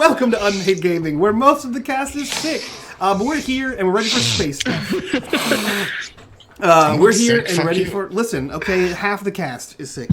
Welcome to unMadeGaming, where most of the cast is sick. But we're here and we're ready for space stuff. We're here and ready for... Listen, okay, half the cast is sick.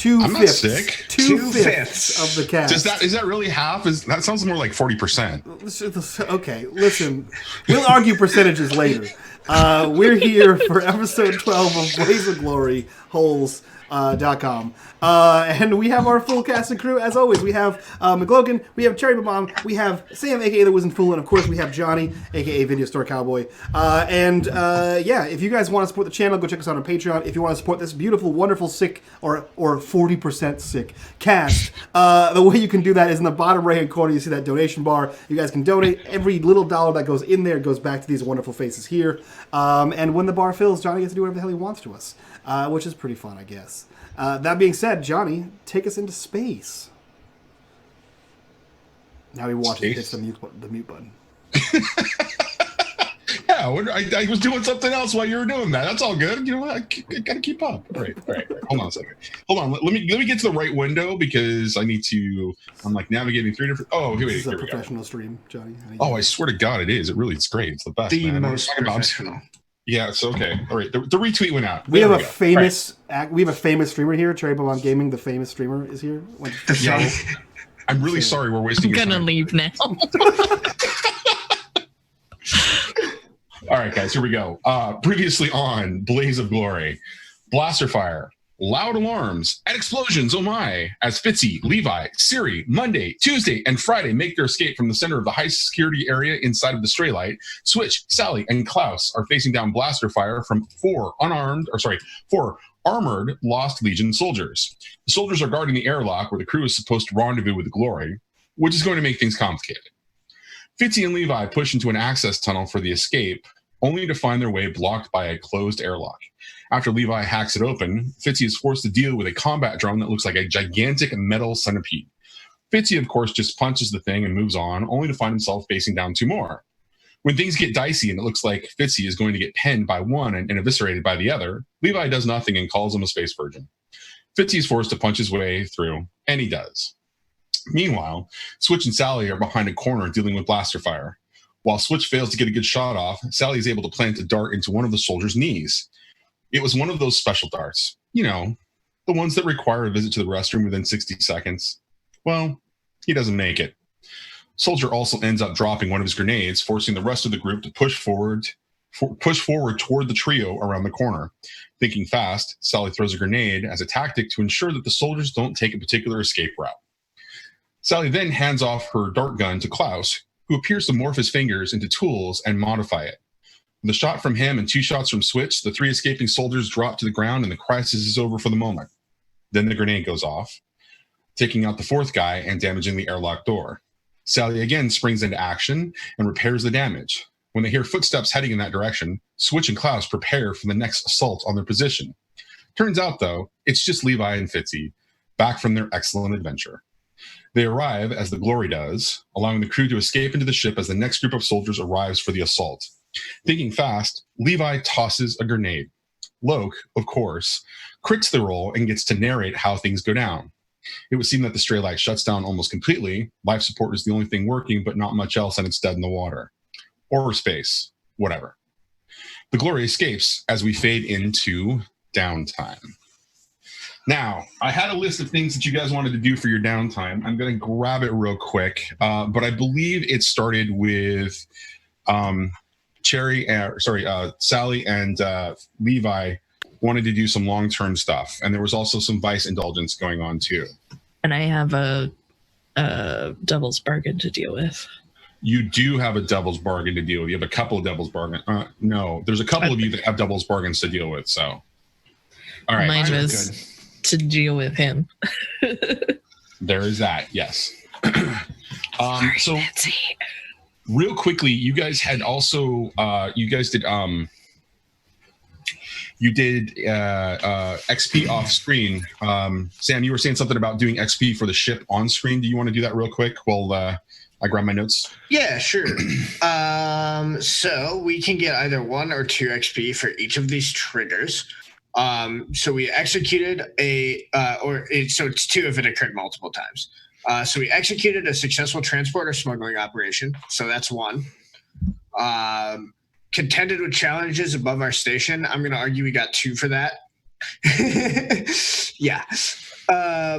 I'm not sick. Two-fifths of the cast. Is that really half? That sounds more like 40%. Okay, listen. We'll argue percentages later. We're here for episode 12 of Blaze of Glory, holes.com. And we have our full cast and crew, as always. We have McLogan, we have Cherry Bomb, we have Sam, a.k.a. The Wizened Fool, and of course we have Johnny, a.k.a. Video Store Cowboy. Yeah, if you guys want to support the channel, go check us out on Patreon. If you want to support this beautiful, wonderful, sick, or 40% sick cast, the way you can do that is in the bottom right-hand corner. You see that donation bar. You guys can donate. Every little dollar that goes in there goes back to these wonderful faces here. And when the bar fills, Johnny gets to do whatever the hell he wants to us, which is pretty fun, I guess. That being said, Johnny, take us into space. Now he watches hits the mute button. Yeah, I was doing something else while you were doing that. That's all good. You know what? I gotta keep up. All right. Hold on a second. Hold on. Let me get to the right window because I need to. I'm like navigating three different. Oh, here we go. This is a professional stream, Johnny. Oh, I swear to God, it is. It's great. It's the best. The man. most professional. Yeah, it's okay. All right, the retweet went out. We have a famous streamer here. Cherry Bomb Gaming, the famous streamer, is here. Yeah, I'm really sorry we're wasting. I'm gonna leave now. All right, guys, here we go. Previously on Blaze of Glory, blaster fire, loud alarms, and explosions, oh my, as Fitzy, Levi, Siri, Monday, Tuesday, and Friday make their escape from the center of the high-security area inside of the Stray Light. Switch, Sally, and Klaus are facing down blaster fire from four armored Lost Legion soldiers. The soldiers are guarding the airlock where the crew is supposed to rendezvous with the Glory, which is going to make things complicated. Fitzy and Levi push into an access tunnel for the escape, only to find their way blocked by a closed airlock. After Levi hacks it open, Fitzy is forced to deal with a combat drone that looks like a gigantic metal centipede. Fitzy, of course, just punches the thing and moves on, only to find himself facing down two more. When things get dicey and it looks like Fitzy is going to get penned by one and eviscerated by the other, Levi does nothing and calls him a space virgin. Fitzy is forced to punch his way through, and he does. Meanwhile, Switch and Sally are behind a corner dealing with blaster fire. While Switch fails to get a good shot off, Sally is able to plant a dart into one of the soldiers' knees. It was one of those special darts. You know, the ones that require a visit to the restroom within 60 seconds. Well, he doesn't make it. Soldier also ends up dropping one of his grenades, forcing the rest of the group to push forward toward the trio around the corner. Thinking fast, Sally throws a grenade as a tactic to ensure that the soldiers don't take a particular escape route. Sally then hands off her dart gun to Klaus, who appears to morph his fingers into tools and modify it. With a shot from him and two shots from Switch, the three escaping soldiers drop to the ground and the crisis is over for the moment. Then the grenade goes off, taking out the fourth guy and damaging the airlock door. Sally again springs into action and repairs the damage. When they hear footsteps heading in that direction, Switch and Klaus prepare for the next assault on their position. Turns out, though, it's just Levi and Fitzy, back from their excellent adventure. They arrive, as the Glory does, allowing the crew to escape into the ship as the next group of soldiers arrives for the assault. Thinking fast, Levi tosses a grenade. Loke, of course, crits the roll and gets to narrate how things go down. It would seem that the Stray Light shuts down almost completely. Life support is the only thing working, but not much else, and it's dead in the water. Or space. Whatever. The Glory escapes as we fade into downtime. Now, I had a list of things that you guys wanted to do for your downtime. I'm going to grab it real quick, but I believe it started with Sally and Levi wanted to do some long-term stuff, and there was also some vice indulgence going on too. And I have a devil's bargain to deal with. You do have a devil's bargain to deal with. You have a couple of devil's bargains. No, there's a couple of you that have devil's bargains to deal with. So, all right, mine was to deal with him. There is that. Yes. Sorry, so Nancy. Real quickly, you guys had also you did XP off screen. Sam, you were saying something about doing XP for the ship on screen. Do you want to do that real quick while I grab my notes? Yeah, sure. So we can get either 1 or 2 XP for each of these triggers. So we executed so it's 2 if it occurred multiple times. So we executed a successful transport or smuggling operation. So that's 1. Contended with challenges above our station. I'm going to argue we got 2 for that. Yeah.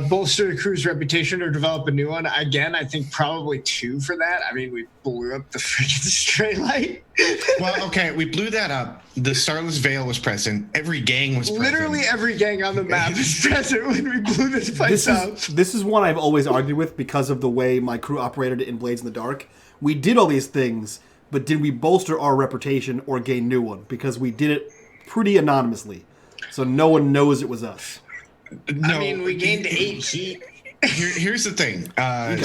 Bolster the crew's reputation or develop a new one. Again, I think probably 2 for that. I mean, we blew up the freaking stray light. Well, okay, we blew that up. The Starless Veil was present. Every gang was present. Literally every gang on the map is present when we blew this place up. This is one I've always argued with because of the way my crew operated in Blades in the Dark. We did all these things, but did we bolster our reputation or gain new one? Because we did it pretty anonymously. So no one knows it was us. No, I mean, we gained 8 heat. Here's the thing.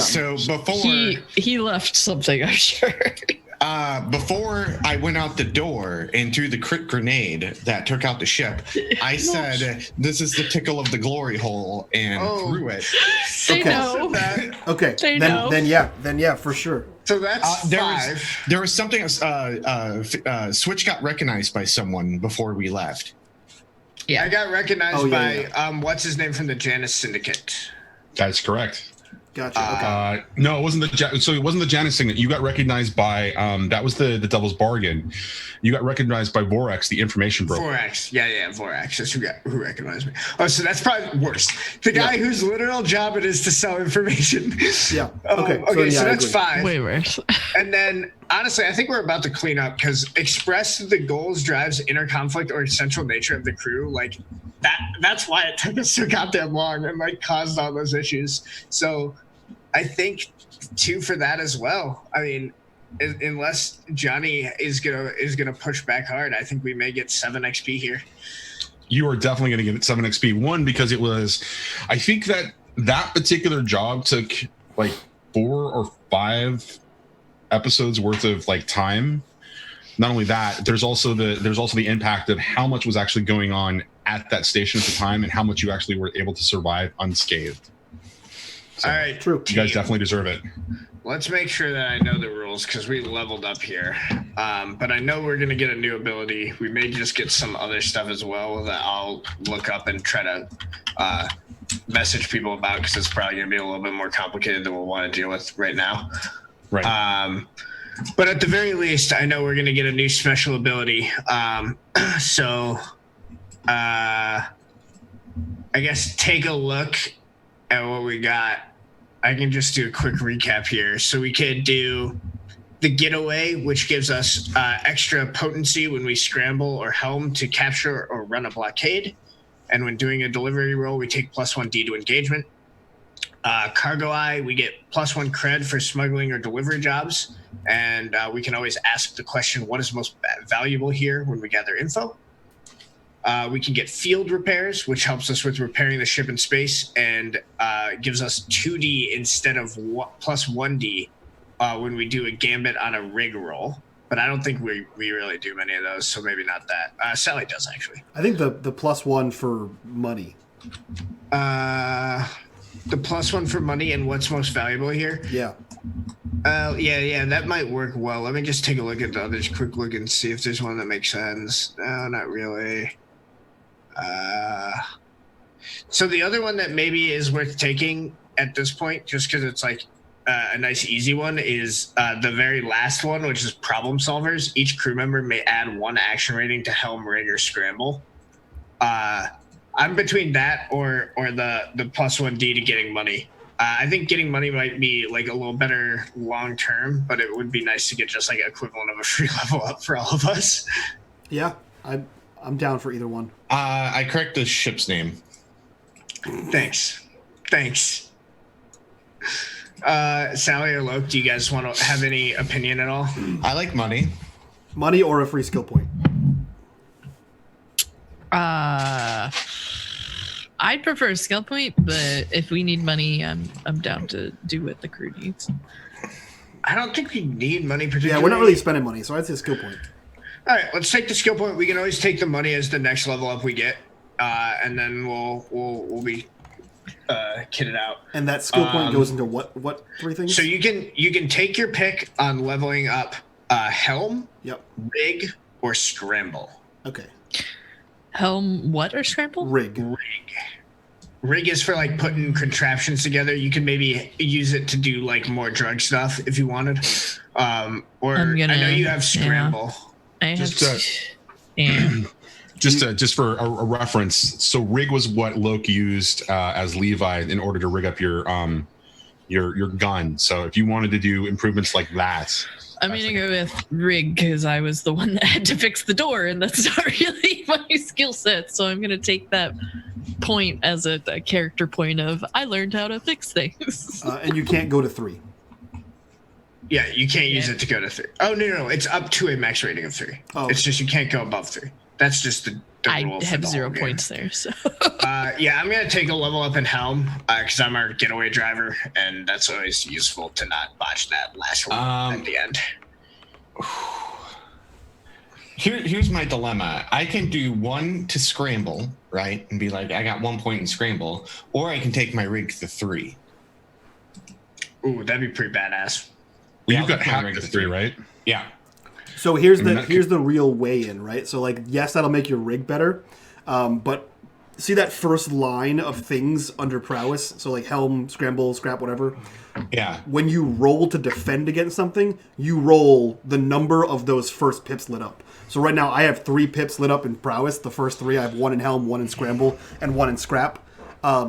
So before he left something, I'm sure. Before I went out the door and threw the crit grenade that took out the ship, I said, "This is the Tickle of the glory hole," and threw it. They Okay. know. Okay. They then, know. then yeah, for sure. So that's There 5. was something. Switch got recognized by someone before we left. Yeah. I got recognized yeah, by what's his name from the Janus Syndicate. That's correct. Gotcha. Okay. No, it wasn't so it wasn't the Janus thing. You got recognized by that was the Devil's Bargain. You got recognized by Vorax, the information broker. Vorax. Yeah, Vorax. That's who recognized me. Oh, so that's probably worse. The guy whose literal job it is to sell information. Yeah. Okay. So I that's agree. 5. Way worse. And then, honestly, I think we're about to clean up because express the goals, drives, inner conflict, or essential nature of the crew. Like, that's why it took us so goddamn long and, like, caused all those issues. So I think 2 for that as well. I mean, unless Johnny is gonna push back hard, I think we may get 7 XP here. You are definitely going to get 7 XP. 1, because it was, I think that particular job took like 4 or 5 episodes worth of like time. Not only that, there's also the impact of how much was actually going on at that station at the time and how much you actually were able to survive unscathed. So, All right, True. you guys definitely deserve it. let's make sure that I know the rules because we leveled up here. But I know we're going to get a new ability. We may just get some other stuff as well that I'll look up and try to message people about because it's probably going to be a little bit more complicated than we'll want to deal with right now. Right. But at the very least, I know we're going to get a new special ability. So I guess take a look at what we got. I can just do a quick recap here. So we could do the getaway, which gives us extra potency when we scramble or helm to capture or run a blockade. And when doing a delivery roll, we take +1D to engagement. Cargo Eye, we get +1 cred for smuggling or delivery jobs. And we can always ask the question, what is most valuable here when we gather info? We can get field repairs, which helps us with repairing the ship in space and gives us 2D instead of +1D when we do a gambit on a rig roll. But I don't think we really do many of those, so maybe not that. Sally does, actually. I think the +1 for money. The +1 for money and what's most valuable here? Yeah. Yeah, that might work well. Let me just take a look at the others, quick look and see if there's one that makes sense. No, not really. So the other one that maybe is worth taking at this point, just because it's like a nice easy one, is the very last one, which is problem solvers. Each crew member may add 1 action rating to helm, rig, or scramble. I'm between that or the +1D to getting money. I think getting money might be like a little better long term, but it would be nice to get just like equivalent of a free level up for all of us. Yeah, I'm down for either one. I correct the ship's name. Thanks. Sally or Loke, do you guys want to have any opinion at all? I like money. Money or a free skill point. I'd prefer a skill point, but if we need money, I'm down to do what the crew needs. I don't think we need money particularly. Yeah, we're not really spending money, so I'd say skill point. All right, let's take the skill point. We can always take the money as the next level up we get, and then we'll be kitted out. And that skill point goes into what 3 things? So you can take your pick on leveling up helm, Yep. rig, or scramble. Okay. Helm, what, or scramble? Rig. rig is for like putting contraptions together. You can maybe use it to do like more drug stuff if you wanted. Or I know you have scramble. Yeah. I have. Just for a reference, so rig was what Loki used as Levi in order to rig up your gun. So if you wanted to do improvements like that, I'm gonna go with rig because I was the one that had to fix the door, and that's not really my skill set. So I'm gonna take that point as a character point of I learned how to fix things. And you can't go to 3. Yeah, you can't use it to go to 3. Oh no, it's up to a max rating of 3. Oh. It's just you can't go above 3. That's just the rule. I have 0 points there, so. Yeah, I'm gonna take a level up in helm because I'm our getaway driver, and that's always useful to not botch that last one at the end. Here's my dilemma. I can do 1 to scramble, right, and be like, I got 1 point in scramble, or I can take my rig to 3. Ooh, that'd be pretty badass. You've got half to 3, right? Yeah. So here's the real way in, right? So like, yes, that'll make your rig better, but see that first line of things under prowess? So like helm, scramble, scrap, whatever. Yeah. When you roll to defend against something, you roll the number of those first pips lit up. So right now I have 3 pips lit up in prowess. The first 3, I have 1 in helm, 1 in scramble, and 1 in scrap.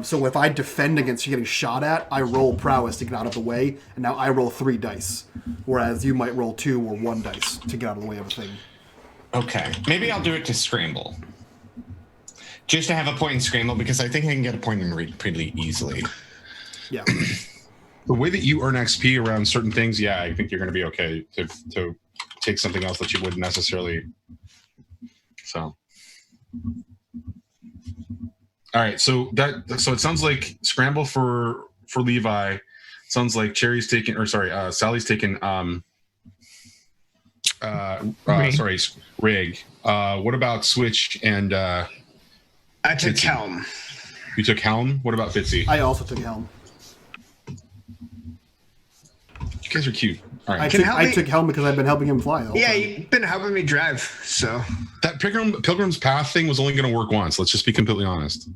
So if I defend against getting shot at, I roll prowess to get out of the way, and now I roll 3 dice, whereas you might roll 2 or 1 dice to get out of the way of a thing. Okay, maybe I'll do it to scramble, just to have a point in scramble, because I think I can get a point in rig pretty easily. Yeah. The way that you earn XP around certain things, yeah, I think you're going to be okay to take something else that you wouldn't necessarily. So. All right, so it sounds like scramble for Levi. Sounds like Sally's taking rig. What about Switch and I took Fitzy? helm. You took helm. What about Fitzy? I also took helm. You guys are cute. All right. I took helm because I've been helping him fly. Yeah, you've been helping me drive, so. That Pilgrim's Path thing was only going to work once. Let's just be completely honest.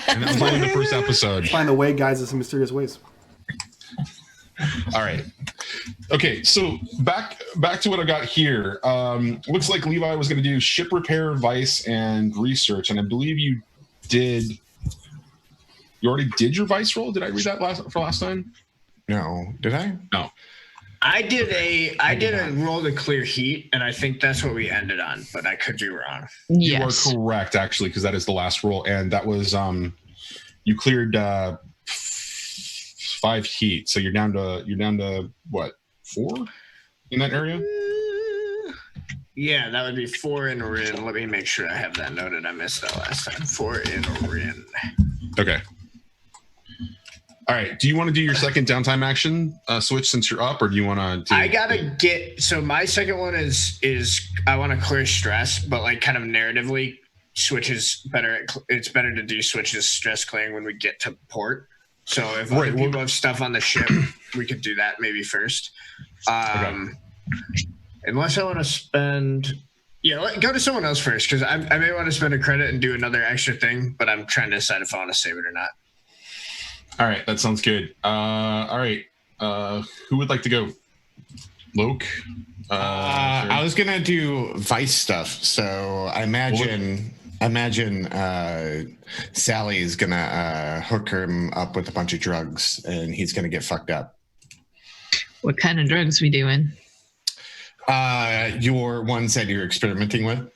And that was only the first episode. Find the way, guys, in some mysterious ways. All right. Okay, so back to what I got here. Looks like Levi was going to do ship repair, vice, and research, and I believe you already did your vice roll. Did I read that last time? No, did I? No. I did a roll to clear heat, and I think that's what we ended on, but I could be wrong. Yes. You are correct, actually, because that is the last roll, and that was you cleared 5 heat, so you're down to what, 4 in that area? Yeah, that would be 4 in Rin. Let me make sure I have that noted. I missed that last time. 4 in Rin. Okay. All right. Do you want to do your second downtime action switch since you're up, or do you want to? I gotta get. So my second one is I want to clear stress, but like kind of narratively, switch is better. It's better to do switches stress clearing when we get to port. So if other people have stuff on the ship, we could do that maybe first. Unless I want to spend. Yeah, go to someone else first because I may want to spend a credit and do another extra thing, but I'm trying to decide if I want to save it or not. All right, that sounds good. All right, who would like to go? Loke? I was gonna do vice stuff, so I imagine Sally is gonna hook him up with a bunch of drugs, and he's gonna get fucked up. What kind of drugs we doing? Your ones that you're experimenting with.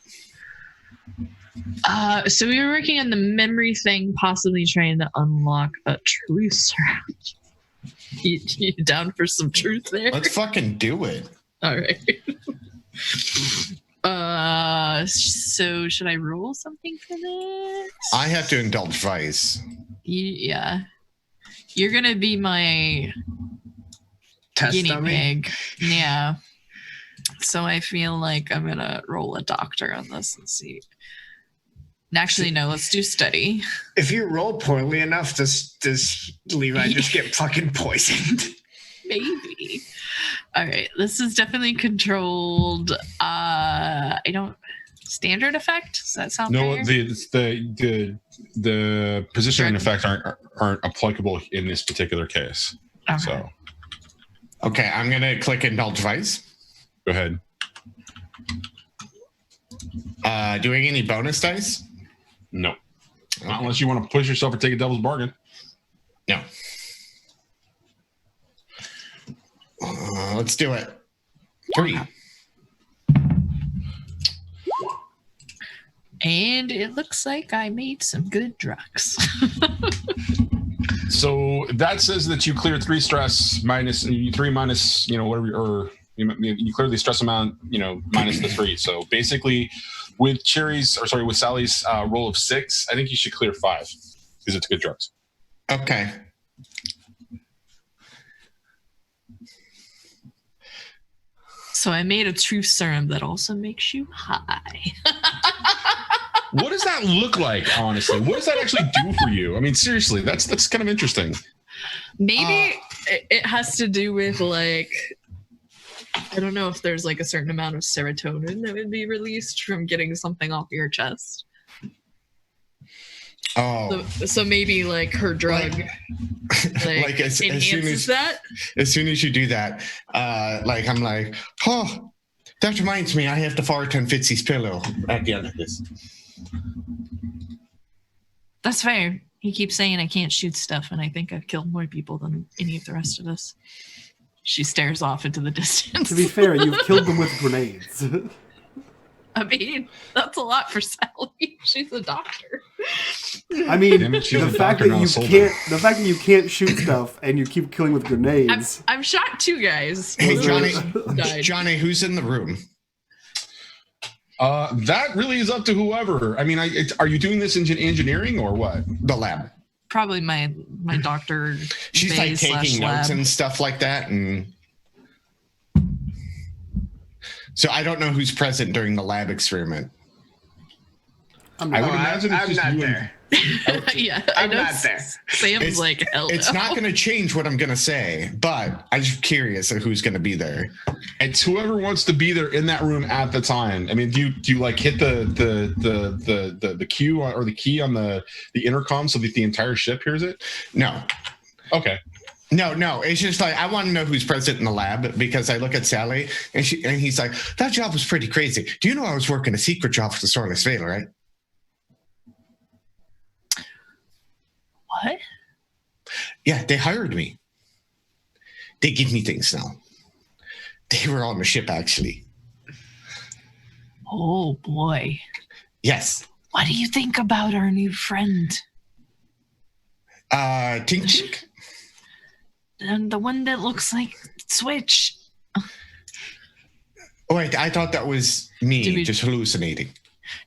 So we were working on the memory thing, possibly trying to unlock a truce round. You down for some truth there? Let's fucking do it. All right. So should I roll something for this? I have to indulge vice. Yeah. You're gonna be my Test guinea dummy? pig. Yeah. So I feel like I'm gonna roll a doctor on this and see. Actually, no, let's do study. If you roll poorly enough, does Levi just get fucking poisoned? Maybe. All right, this is definitely controlled. I don't. standard effect? Does that sound No, fair? the position and effect aren't applicable in this particular case. Okay. So Okay, I'm gonna click indulge vice. go ahead. Doing any bonus dice? No, not unless you want to push yourself or take a devil's bargain. No. Let's do it. 3. And it looks like I made some good drugs. So that says that you cleared 3 stress minus 3 minus, whatever, or you clear the stress amount, minus the 3. So basically, with Sally's roll of 6, I think you should clear 5 because it's good drugs. Okay. So I made a truth serum that also makes you high. What does that look like, honestly? What does that actually do for you? I mean, seriously, that's kind of interesting. Maybe it has to do with I don't know if there's a certain amount of serotonin that would be released from getting something off your chest. Oh. So maybe her drug enhances that. As soon as you do that, I'm like, oh, that reminds me, I have to fart on Fitzy's pillow at the end of this. That's fair. He keeps saying I can't shoot stuff, and I think I've killed more people than any of the rest of us. She stares off into the distance. To be fair, you've killed them with grenades. I mean, that's a lot for Sally. She's a doctor. I mean, Damn it, she's the a fact doctor, that not a you soldier. can't you can't shoot stuff and you keep killing with grenades. I've shot 2 guys. Hey, Johnny, Died. Johnny, who's in the room? That really is up to whoever. I mean, are you doing this in engineering or what? The lab. Probably my doctor. She's taking notes and stuff like that, and so I don't know who's present during the lab experiment. I would imagine it's I'm just not you there. Yeah, I'm not there. Sam's hell It's no. not going to change what I'm going to say, but I'm just curious of who's going to be there. It's whoever wants to be there in that room at the time. I mean, do you hit the cue or the key on the intercom so that the entire ship hears it? No. Okay. No. It's just I want to know who's present in the lab because I look at Sally and he's like, that job was pretty crazy. Do you know I was working a secret job for the Starless Veil, right? What? Yeah, they hired me. They give me things now. They were on the ship, actually. Oh boy. Yes. What do you think about our new friend? Tink Tink? And the one that looks like Switch. Oh, wait, I thought that was me just hallucinating.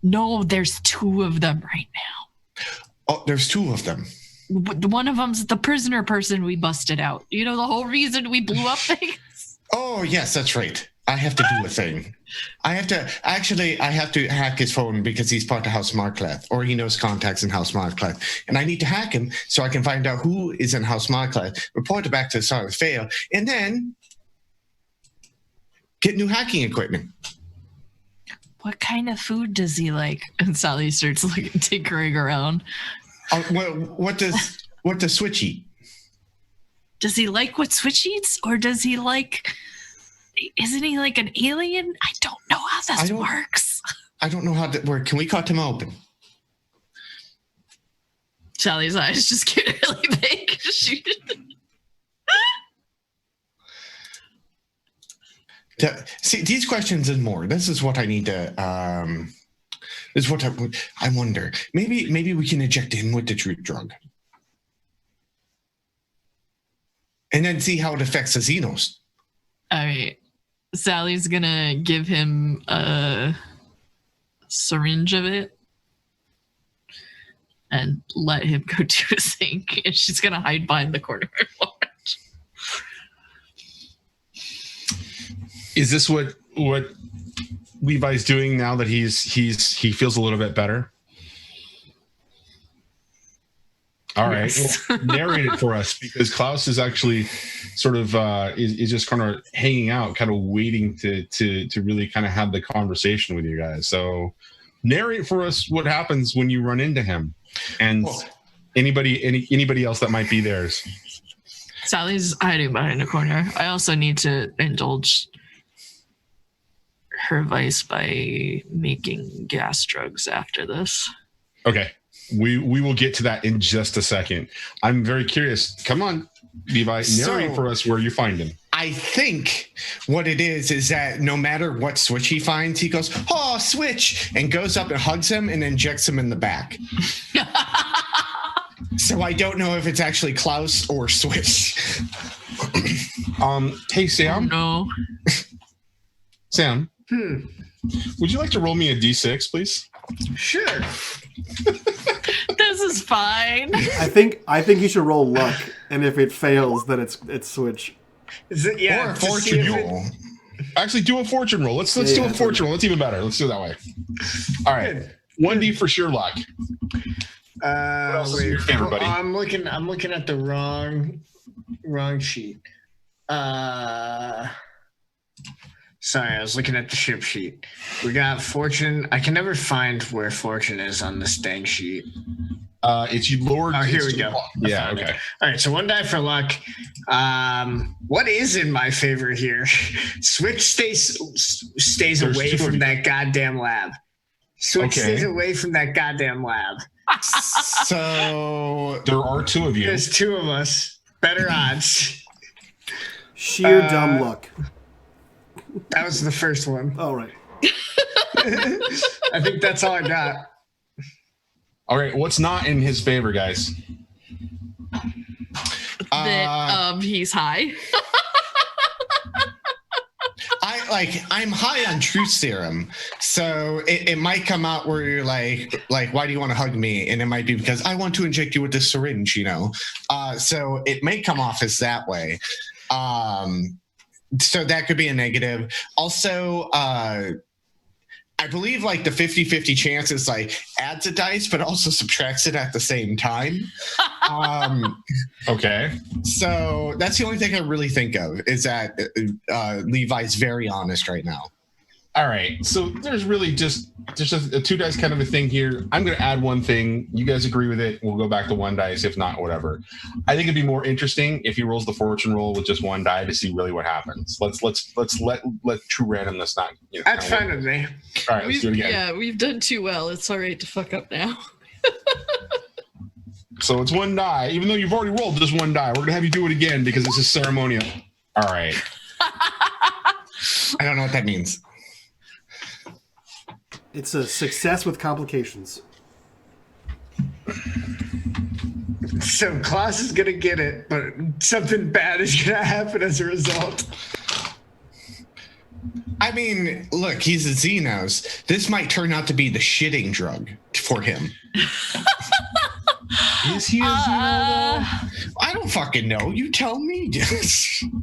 No, there's 2 of them right now. Oh, there's 2 of them. One of them's the prisoner person we busted out. You know, the whole reason we blew up things? Oh, yes, that's right. I have to do a thing. I have to hack his phone because he's part of House Markleth, or he knows contacts in House Markleth. And I need to hack him so I can find out who is in House Markleth, report it back to the Starless Veil, and then get new hacking equipment. What kind of food does he like? And Sally starts tinkering around. What does Switch eat? Does he like what Switch eats? Or does he isn't he like an alien? I don't know how this works. I don't know how that works. Can we cut him open? Sally's eyes just get really big. See, these questions and more. This is what I need to. This is what I wonder. Maybe we can inject him with the truth drug, and then see how it affects the Xenos. All right. Sally's gonna give him a syringe of it and let him go do his thing. And she's gonna hide behind the corner and watch. Is this what Levi's doing now that he feels a little bit better? All right, Yes. well, narrate it for us, because Klaus is actually sort of is just kind of hanging out, kind of waiting to really kind of have the conversation with you guys. So narrate for us what happens when you run into him, and anybody else that might be there. Sally's hiding behind a corner. I also need to indulge her vice by making gas drugs after this. Okay. We will get to that in just a second. I'm very curious. Come on, Levi, narrate for us where you find him. I think what it is that no matter what switch he finds, he goes, "Oh, switch," and goes up and hugs him and injects him in the back. So I don't know if it's actually Klaus or Switch. Hey, Sam. No. Sam. Would you like to roll me a d6, please? Sure. This is fine. I think you should roll luck, and if it fails, then it's Switch. Is it, Or a fortune roll. Actually, do a fortune roll. Let's do a fortune roll. That's even better. Let's do it that way. All right. 1d for sure luck. What else is your favorite, buddy? I'm looking at the wrong sheet. Sorry, I was looking at the ship sheet. We got fortune. I can never find where fortune is on this dang sheet. It's you lowered. Oh, here we go. Yeah. Okay. All right. So 1 die for luck. What is in my favor here? Switch stays There's away from that goddamn lab. Switch stays away from that goddamn lab. So there are 2 of you. There's 2 of us. Better odds. Sheer dumb luck. That was the first one. All right. I think that's all I got. All right. What's not in his favor, guys? He's high. I'm high on truth serum, so it might come out where you're like, why do you want to hug me? And it might be because I want to inject you with this syringe, you know. So it may come off as that way. So that could be a negative. Also, I believe like the 50-50 chance is like adds a dice, but also subtracts it at the same time. Okay. So that's the only thing I really think of is that Levi's very honest right now. All right. So there's just a 2 dice kind of a thing here. I'm going to add 1 thing. You guys agree with it? We'll go back to 1 dice. If not, whatever. I think it'd be more interesting if he rolls the fortune roll with just 1 die to see really what happens. Let's let true randomness not. That's fine with me. All right. Let's do it again. Yeah, we've done too well. It's all right to fuck up now. So it's 1 die. Even though you've already rolled just 1 die, we're going to have you do it again because this is ceremonial. All right. I don't know what that means. It's a success with complications. So Klaus is gonna get it, but something bad is gonna happen as a result. I mean, look, he's a Xenos. This might turn out to be the shitting drug for him. Is he a Xeno? I don't fucking know. You tell me.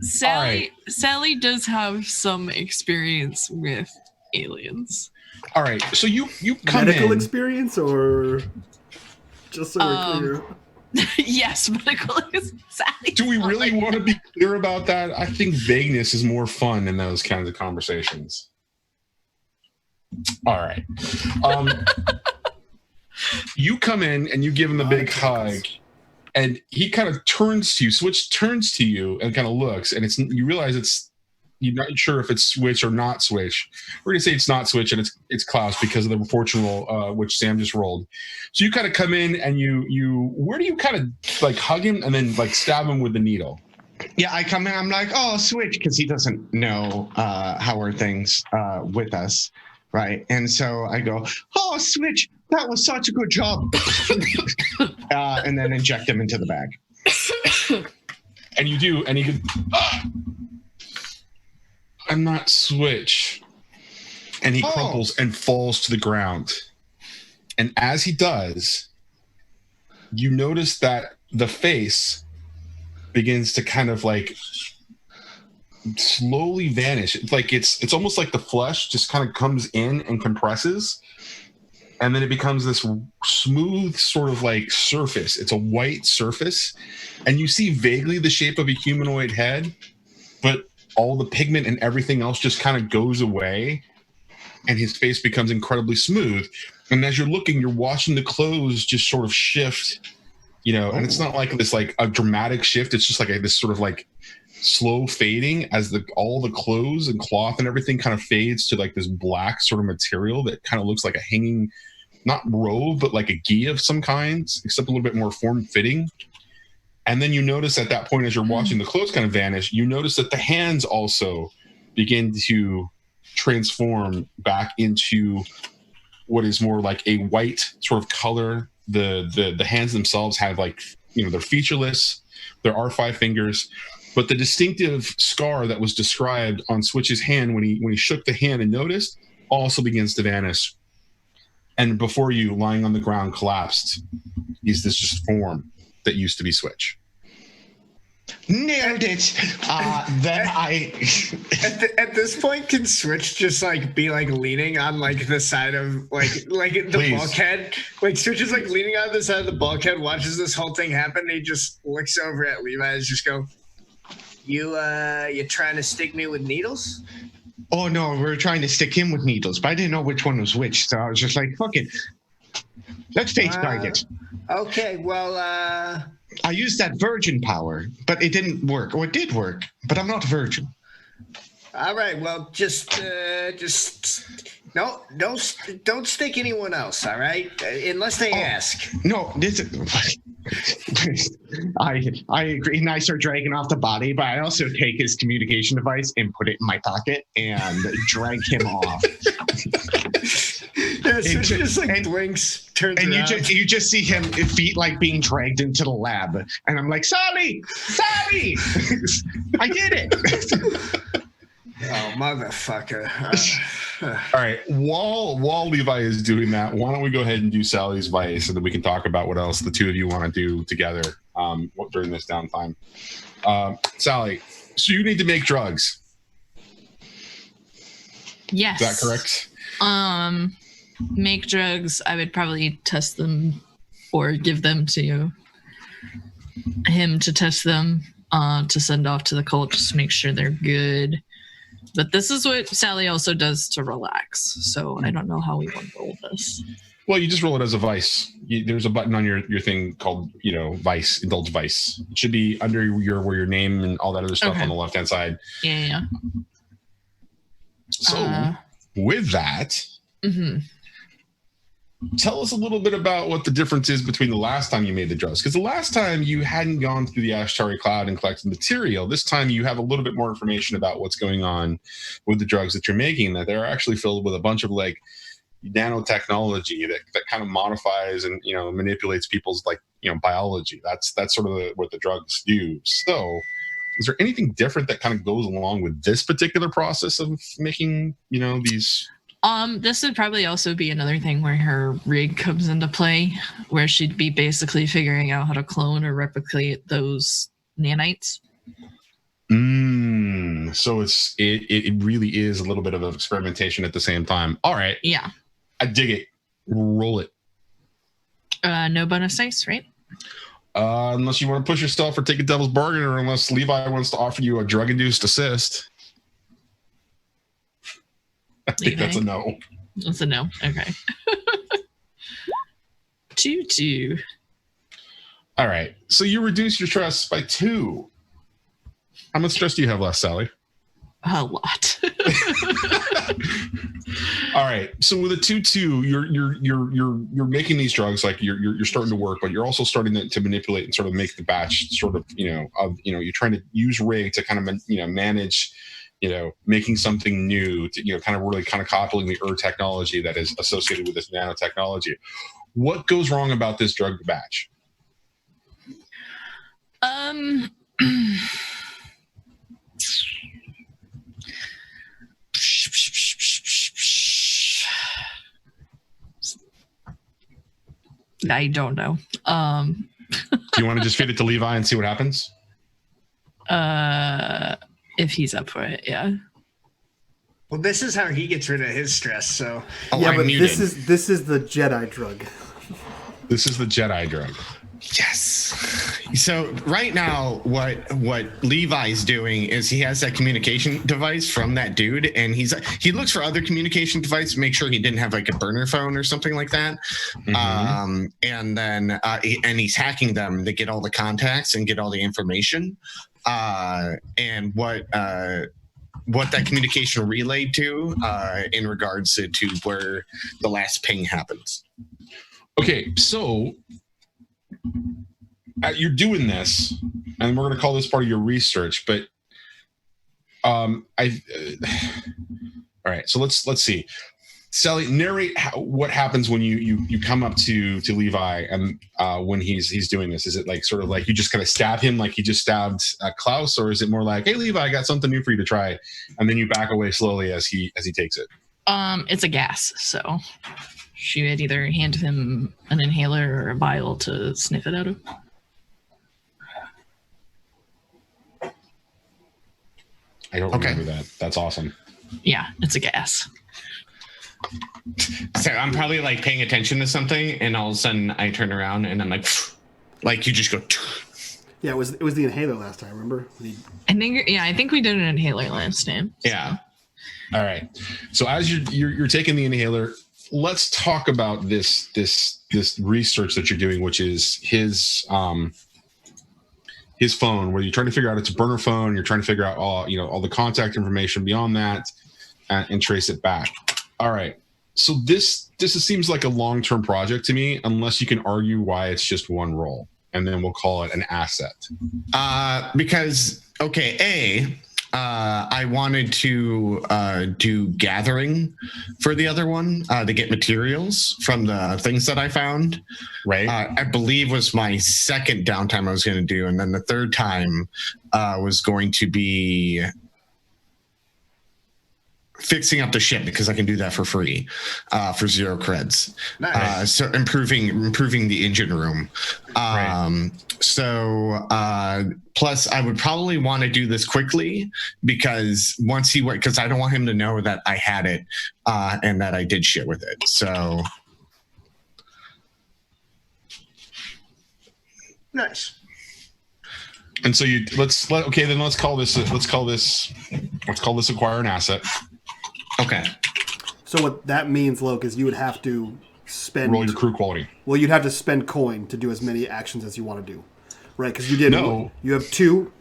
Sally does have some experience with aliens. All right. So you come medical in. experience, or just so we're clear. Yes, medical Sally. Do we really want to be clear about that? I think vagueness is more fun in those kinds of conversations. All right. You come in and you give him a big hug, and he kind of turns to you. Switch turns to you and kind of looks, and you realize you're not sure if it's Switch or not Switch. We're gonna say it's not Switch, and it's Klaus because of the fortune roll which Sam just rolled. So you kind of come in and you where do you kind of like hug him and then like stab him with the needle? Yeah, I come in. I'm like, oh, Switch, because he doesn't know how are things with us, right? And so I go, oh, Switch, that was such a good job, and then inject him into the bag. And you do, and he goes, I'm not Switch. And he crumples and falls to the ground. And as he does, you notice that the face begins to kind of like slowly vanish. It's like it's almost like the flesh just kind of comes in and compresses. And then it becomes this smooth sort of like surface. It's a white surface. And you see vaguely the shape of a humanoid head, but all the pigment and everything else just kind of goes away. and his face becomes incredibly smooth. And as you're looking, you're watching the clothes just sort of shift, and it's not like this like a dramatic shift. It's just like this sort of like slow fading as all the clothes and cloth and everything kind of fades to like this black sort of material that kind of looks like a hanging, not robe, but like a gi of some kind, except a little bit more form-fitting. And then you notice at that point, as you're watching the clothes kind of vanish, you notice that the hands also begin to transform back into what is more like a white sort of color. The hands themselves have like, they're featureless. There are 5 fingers, but the distinctive scar that was described on Switch's hand when he shook the hand and noticed also begins to vanish. And before you, lying on the ground, collapsed, is this just form that used to be Switch. Nailed it. Then at this point, can Switch just like be like leaning on like the side of like the Please. bulkhead? Like Switch is like leaning on the side of the bulkhead, watches this whole thing happen. And he just looks over at Levi and just go, "You trying to stick me with needles?" Oh no, we were trying to stick him with needles, but I didn't know which one was which, so I was just like, "Fuck it, let's face target." Okay, well, I used that virgin power, but it didn't work. Or it did work, but I'm not a virgin. all right. Well, just no, don't stick anyone else. All right, unless they ask. No, this is... I agree. And I start dragging off the body, but I also take his communication device and put it in my pocket and drag him off. Yeah, so just like blinks, turns and around. you just see him feet like being dragged into the lab, and I'm like, Sally, I did it. Oh, motherfucker. All right. While Levi is doing that, why don't we go ahead and do Sally's Vice, and then we can talk about what else the two of you want to do together during this downtime. Sally, so you need to make drugs. Yes. Is that correct? Make drugs. I would probably test them or give them to him to test them, to send off to the cult, just to make sure they're good. But this is what Sally also does to relax. So I don't know how we want to roll this. Well, you just roll it as a vice. There's a button on your thing called, vice, indulge vice. It should be under where your name and all that other stuff on the left-hand side. Yeah. So with that, tell us a little bit about what the difference is between the last time you made the drugs. Because the last time you hadn't gone through the Ashtari cloud and collected material. This time you have a little bit more information about what's going on with the drugs that you're making, that they're actually filled with a bunch of like nanotechnology that kind of modifies and manipulates people's biology. That's sort of what the drugs do. So is there anything different that kind of goes along with this particular process of making these? This would probably also be another thing where her rig comes into play, where she'd be basically figuring out how to clone or replicate those nanites. So it really is a little bit of an experimentation at the same time. All right. Yeah. I dig it. Roll it. No bonus dice, right? Unless you want to push yourself or take a devil's bargain, or unless Levi wants to offer you a drug-induced assist. I think that's a no. That's a no. Okay. 2. All right. So you reduce your stress by 2. How much stress do you have left, Sally? A lot. All right. So with a 2-2, you're making these drugs, like you're starting to work, but you're also starting to manipulate and sort of make the batch sort of you're trying to use rig to kind of manage making something new, to kind of really kind of copying the technology that is associated with this nanotechnology. What goes wrong about this drug batch? I don't know. Do you want to just feed it to Levi and see what happens? If he's up for it, yeah. Well, this is how he gets rid of his stress. So yeah, but this is the Jedi drug. This is the Jedi drug. Yes. So right now, what Levi's doing is he has that communication device from that dude, and he looks for other communication devices to make sure he didn't have like a burner phone or something like that. And then he's hacking them to get all the contacts and get all the information. And what that communication relayed to in regards to where the last ping happens. Okay, so you're doing this, and we're going to call this part of your research. But all right. So let's see. Sally, narrate what happens when you come up to Levi and when he's doing this. Is it like sort of like you just kind of stab him like he just stabbed Klaus, or is it more like, hey Levi, I got something new for you to try, and then you back away slowly as he takes it? It's a gas, so she would either hand him an inhaler or a vial to sniff it out of. I don't remember that. That's awesome. Yeah, it's a gas. So I'm probably like paying attention to something, and all of a sudden I turn around and I'm like you just go. Yeah, it was the inhaler last time. Remember? I think we did an inhaler last time. Yeah. All right. So as you're taking the inhaler, let's talk about this research that you're doing, which is his phone, where you're trying to figure out it's a burner phone. You're trying to figure out all the contact information beyond that, and trace it back. All right. So this seems like a long-term project to me, unless you can argue why it's just one role, and then we'll call it an asset. Because I wanted to do gathering for the other one to get materials from the things that I found. Right. I believe was my second downtime I was going to do, and then the third time was going to be fixing up the ship, because I can do that for free for 0 creds. Nice. So improving the engine room. Right. So plus I would probably want to do this quickly, because because I don't want him to know that I had it and that I did shit with it. So Nice. And so let's call this acquire an asset. okay. So what that means, Loke, is you would have to spend Roll your crew quality. Well, you'd have to spend coin to do as many actions as you want to do, right? Because you did. No. You have two,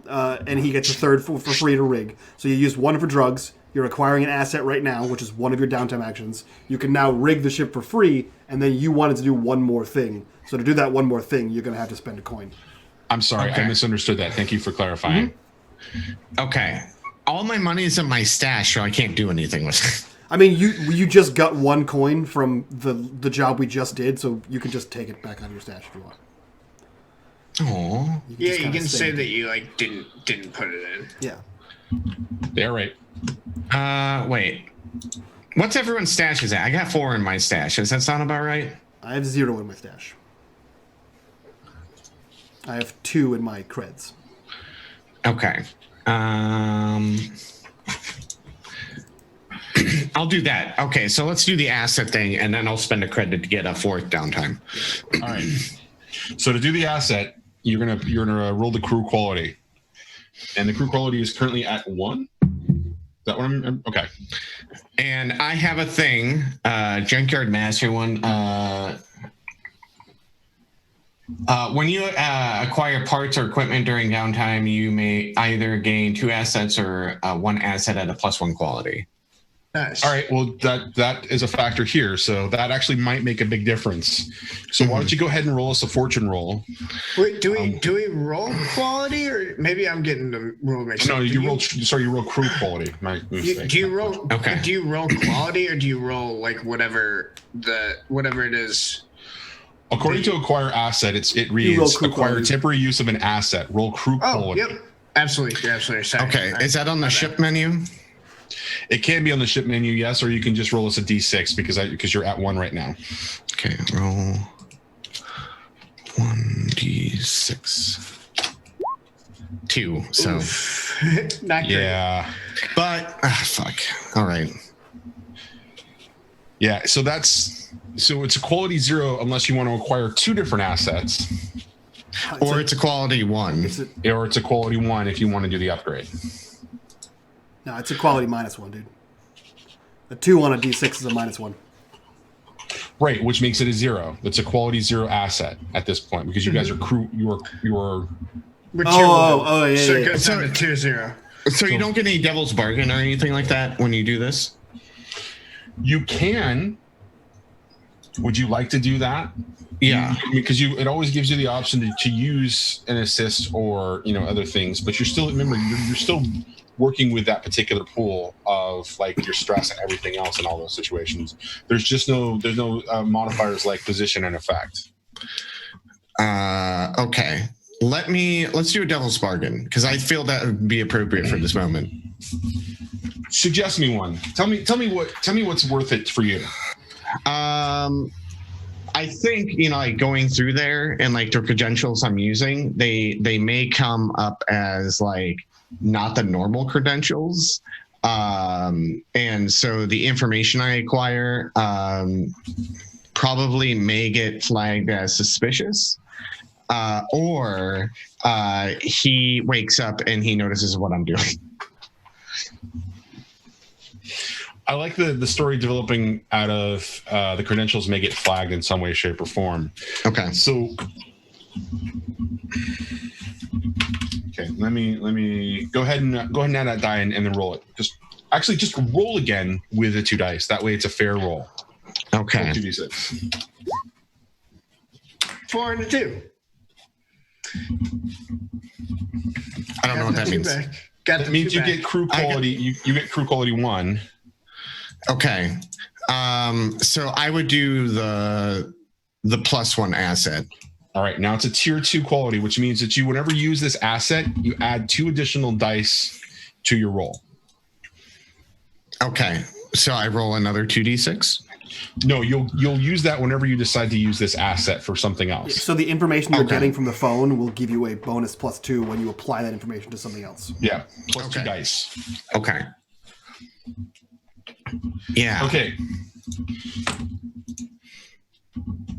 and he gets a third for free to rig. So you used one for drugs. You're acquiring an asset right now, which is one of your downtime actions. You can now rig the ship for free, and then you wanted to do one more thing. So to do that one more thing, you're going to have to spend a coin. I'm sorry, Okay. I misunderstood that. Thank you for clarifying. Mm-hmm. Okay. All my money is in my stash, so I can't do anything with it. I mean, you just got one coin from the job we just did, so you can just take it back out of your stash if you want. Aww. You can say that you like didn't put it in. Yeah. They're right. Wait. What's everyone's stashes at? I got 4 in my stash. Does that sound about right? I have 0 in my stash. I have 2 in my creds. Okay. I'll do that. Okay, so let's do the asset thing, and then I'll spend a credit to get a 4th downtime. All right. So to do the asset, you're gonna roll the crew quality, and the crew quality is currently at 1. Is that what I'm okay? And I have a thing, Junkyard Master one. When you acquire parts or equipment during downtime, you may either gain 2 assets or 1 asset at a +1 quality. Nice. All right. Well, that is a factor here, so that actually might make a big difference. So why don't you go ahead and roll us a fortune roll? Wait, do we roll quality, or maybe I'm getting the rule mixed up? No, you roll crew quality. My mistake. Do you roll? Okay. Do you roll quality, or do you roll like whatever it is? According to acquire asset, it reads acquire quality. temporary use of an asset. Roll crew quality. Oh, yep. Absolutely. You're absolutely right. Sorry. Okay, is that on the ship menu? It can be on the ship menu, yes, or you can just roll us a d6 because you're at 1 right now. Okay, roll 1d6. 2. So, Not great. Yeah. but fuck. All right. Yeah, so it's a quality 0 unless you want to acquire 2 different assets. Or it's a quality 1. Or it's a quality 1 if you want to do the upgrade. No, it's a quality -1, dude. A 2 on a D6 is a -1. Right, which makes it a 0. That's a quality 0 asset at this point because you guys are crew. You're. We're yeah. So it goes down to tier 0. So you don't get any devil's bargain or anything like that when you do this? You can. Would you like to do that? Yeah, because it always gives you the option to use an assist or other things, but you're still you're still working with that particular pool of like your stress and everything else in all those situations. There's no modifiers like position and effect. Okay. Let's do a devil's bargain because I feel that would be appropriate for this moment. Suggest me one. Tell me what's worth it for you. I think like going through there and like the credentials I'm using, they may come up as like not the normal credentials, and so the information I acquire probably may get flagged as suspicious, or he wakes up and he notices what I'm doing. I like the story developing out of the credentials may get flagged in some way, shape, or form. Okay. So, let me go ahead and add that die and then roll it. Just roll again with the 2 dice. That way, it's a fair roll. Okay. 2d6. 4 and a 2. I don't know what that means. That means you get crew quality. You get crew quality 1. Okay. So I would do the +1 asset. All right. Now it's a tier 2 quality, which means that whenever you use this asset, you add 2 additional dice to your roll. Okay. So I roll another 2d6? No, you'll use that whenever you decide to use this asset for something else. So the information you're getting from the phone will give you a bonus +2 when you apply that information to something else. Yeah. Plus 2 dice. Okay. Yeah. Okay.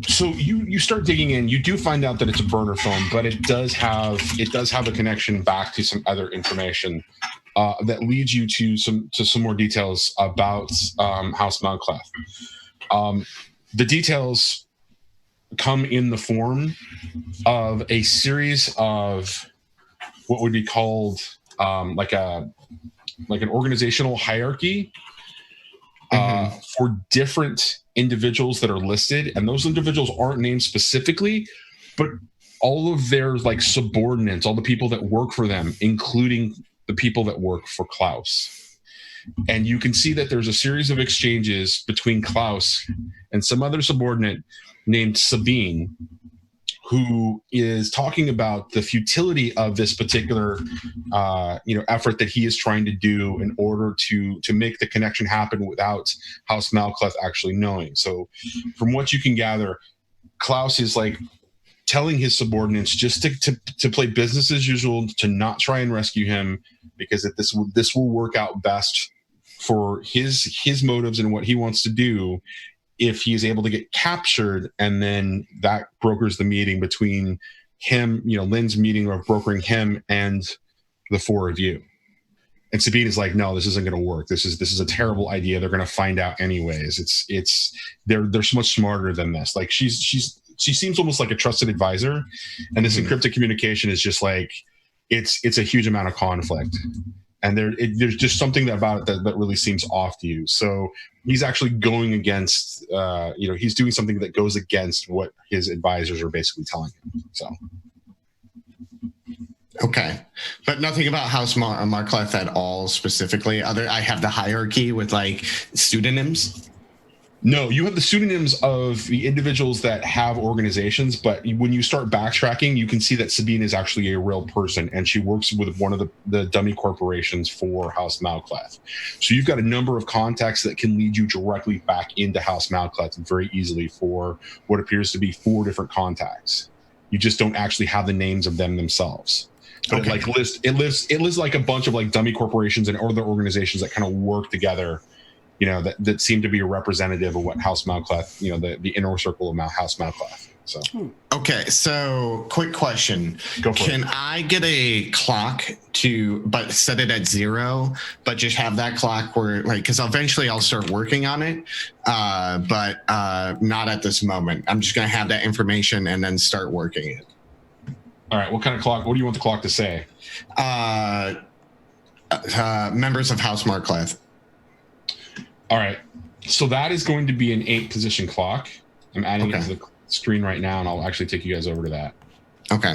So you start digging in. You do find out that it's a burner phone, but it does have a connection back to some other information that leads you to some more details about House Malcleth. The details come in the form of a series of what would be called like an organizational hierarchy. For different individuals that are listed, and those individuals aren't named specifically, but all of their like subordinates, all the people that work for them, including the people that work for Klaus. And you can see that there's a series of exchanges between Klaus and some other subordinate named Sabine, who is talking about the futility of this particular effort that he is trying to do in order to make the connection happen without House Malcleth actually knowing. So from what you can gather, Klaus is like telling his subordinates just to play business as usual, to not try and rescue him, because this will work out best for his motives and what he wants to do if he is able to get captured, and then that brokers the meeting between him, Lynn's meeting of brokering him and the 4 of you. And Sabine is like, no, this isn't going to work. This is a terrible idea. They're going to find out anyways. They're so much smarter than this. Like she seems almost like a trusted advisor, and this encrypted communication is just like, it's a huge amount of conflict. And there's just something about it that really seems off to you. So he's actually going against, he's doing something that goes against what his advisors are basically telling him. So. Okay. But nothing about House Malcleth at all specifically. I have the hierarchy with like pseudonyms. No, you have the pseudonyms of the individuals that have organizations, but when you start backtracking, you can see that Sabine is actually a real person, and she works with one of the dummy corporations for House Malcleth. So you've got a number of contacts that can lead you directly back into House Malcleth very easily for what appears to be 4 different contacts. You just don't actually have the names of them themselves. But it lists like a bunch of like dummy corporations and other organizations that kind of work together that seem to be a representative of what House Malcleth, the inner circle of House Malcleth. So okay, so quick question. Go for Can it. I get a clock but set it at 0, but just have that clock where, because eventually I'll start working on it, but not at this moment. I'm just going to have that information and then start working it. All right, what kind of clock? What do you want the clock to say? Members of House Malcleth. All right, so that is going to be an 8-position clock. I'm adding it to the screen right now, and I'll actually take you guys over to that. Okay.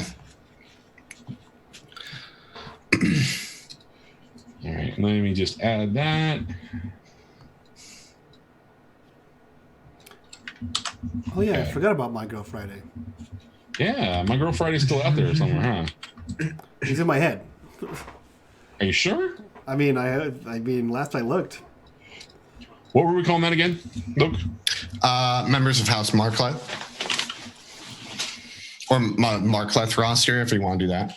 All right, let me just add that. Oh yeah, Okay. I forgot about My Girl Friday. Yeah, My Girl Friday's still out there somewhere, huh? He's in my head. Are you sure? I mean, last I looked. What were we calling that again, Luke? Members of House Malcleth. Or Malcleth roster, if you want to do that.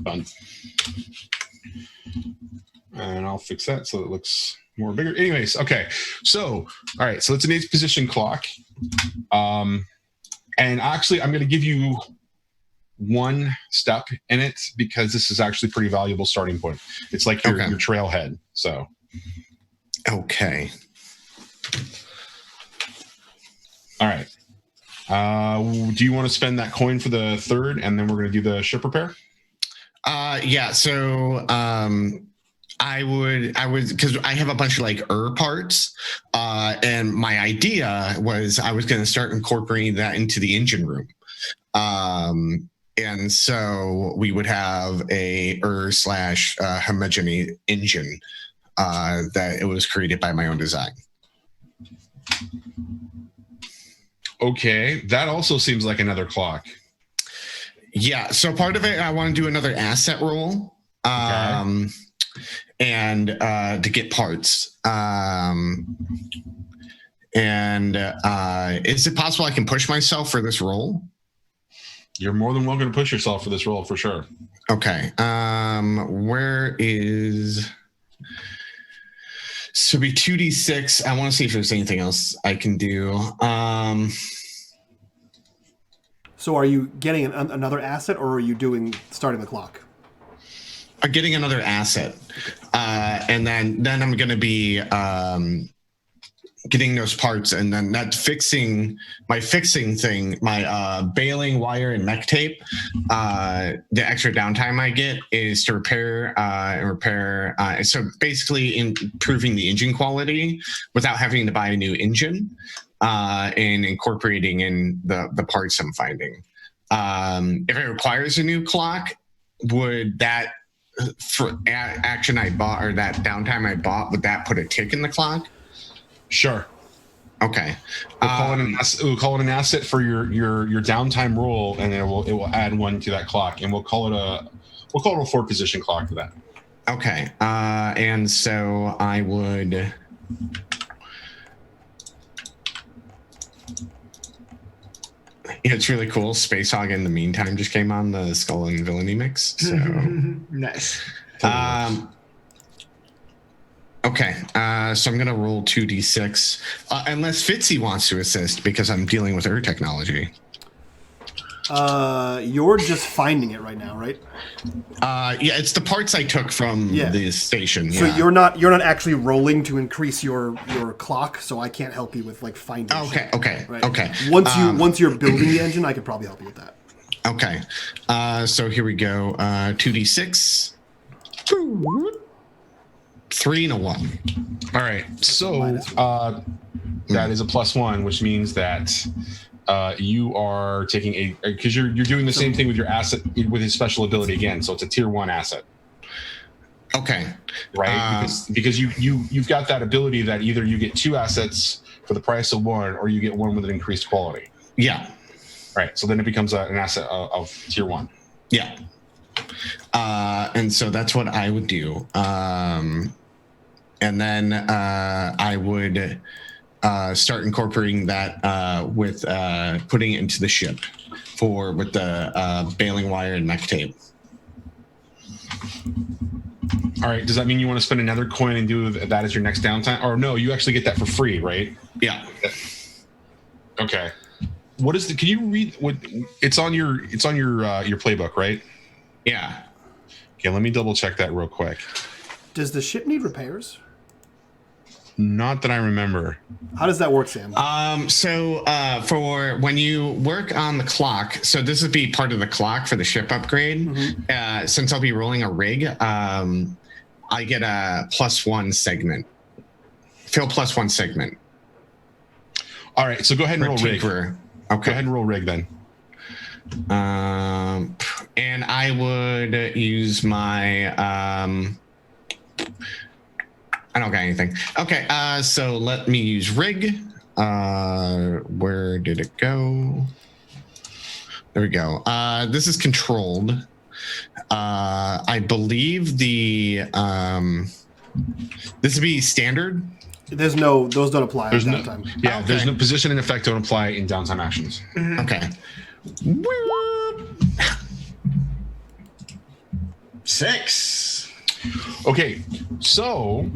Done. And I'll fix that so it looks more bigger. Anyways, okay. So, all right. So it's an 8-position clock. And actually, I'm going to give you one step in it because this is actually a pretty valuable starting point. It's like your trailhead. So, okay. All right. Do you want to spend that coin for the third, and then we're going to do the ship repair? Yeah. So, I would, because I have a bunch of parts, and my idea was I was going to start incorporating that into the engine room. And so we would have a hegemony engine, that it was created by my own design. Okay. That also seems like another clock. Yeah. So part of it, I want to do another asset roll. Okay. And to get parts. Is it possible I can push myself for this role? You're more than welcome to push yourself for this role for sure. Okay. Where is... So it'd be 2d6. I want to see if there's anything else I can do. So are you getting another asset, or are you starting the clock? I'm getting another asset. And then I'm going to be getting those parts, and then that fixing thing, my baling wire and mech tape, the extra downtime I get is to repair. So basically improving the engine quality without having to buy a new engine, and incorporating in the parts I'm finding. If it requires a new clock, would that, for action I bought, or that downtime I bought, would that put a tick in the clock? Sure. Okay. We'll call it an asset for your downtime roll, and it will add one to that clock, and we'll call it a 4-position clock for that. Okay. And so I would. It's really cool. Space Hog in the meantime just came on the Scum and Villainy mix. So nice. Okay, so I'm going to roll 2d6, unless Fitzy wants to assist because I'm dealing with technology. You're just finding it right now, right? Yeah, it's the parts I took from the station. So yeah. you're not actually rolling to increase your clock, so I can't help you with finding. Okay, shit, okay, right? okay. Once you're building the engine, I could probably help you with that. Okay, so here we go. 2d6. 3 and a 1. All right. So that is a +1, which means that you are taking because you're doing the same thing with your asset with his special ability again. So it's a tier 1 asset. Okay. Right. Because you've got that ability that either you get 2 assets for the price of 1, or you get 1 with an increased quality. Yeah. Right. So then it becomes an asset of tier 1. Yeah. And so that's what I would do. And then I would start incorporating that with putting it into the ship with the baling wire and mech tape. All right. Does that mean you want to spend another coin and do that as your next downtime? Or no, you actually get that for free, right? Yeah. Okay. What is the? Can you read what? It's on your playbook, right? Yeah. Okay. Let me double check that real quick. Does the ship need repairs? Not that I remember. How does that work, Sam? So for when you work on the clock, so this would be part of the clock for the ship upgrade. Mm-hmm. Since I'll be rolling a rig, I get a +1 segment. Phil +1 segment. All right. So go ahead and roll rig. Okay. Go ahead and roll rig then. And I would use my I don't got anything. Okay, so let me use rig. Where did it go? There we go. This is controlled. I believe the this would be standard. Those don't apply at downtime. Yeah, Okay. there's no position and effect don't apply in downtime actions. Okay. 6. Okay, so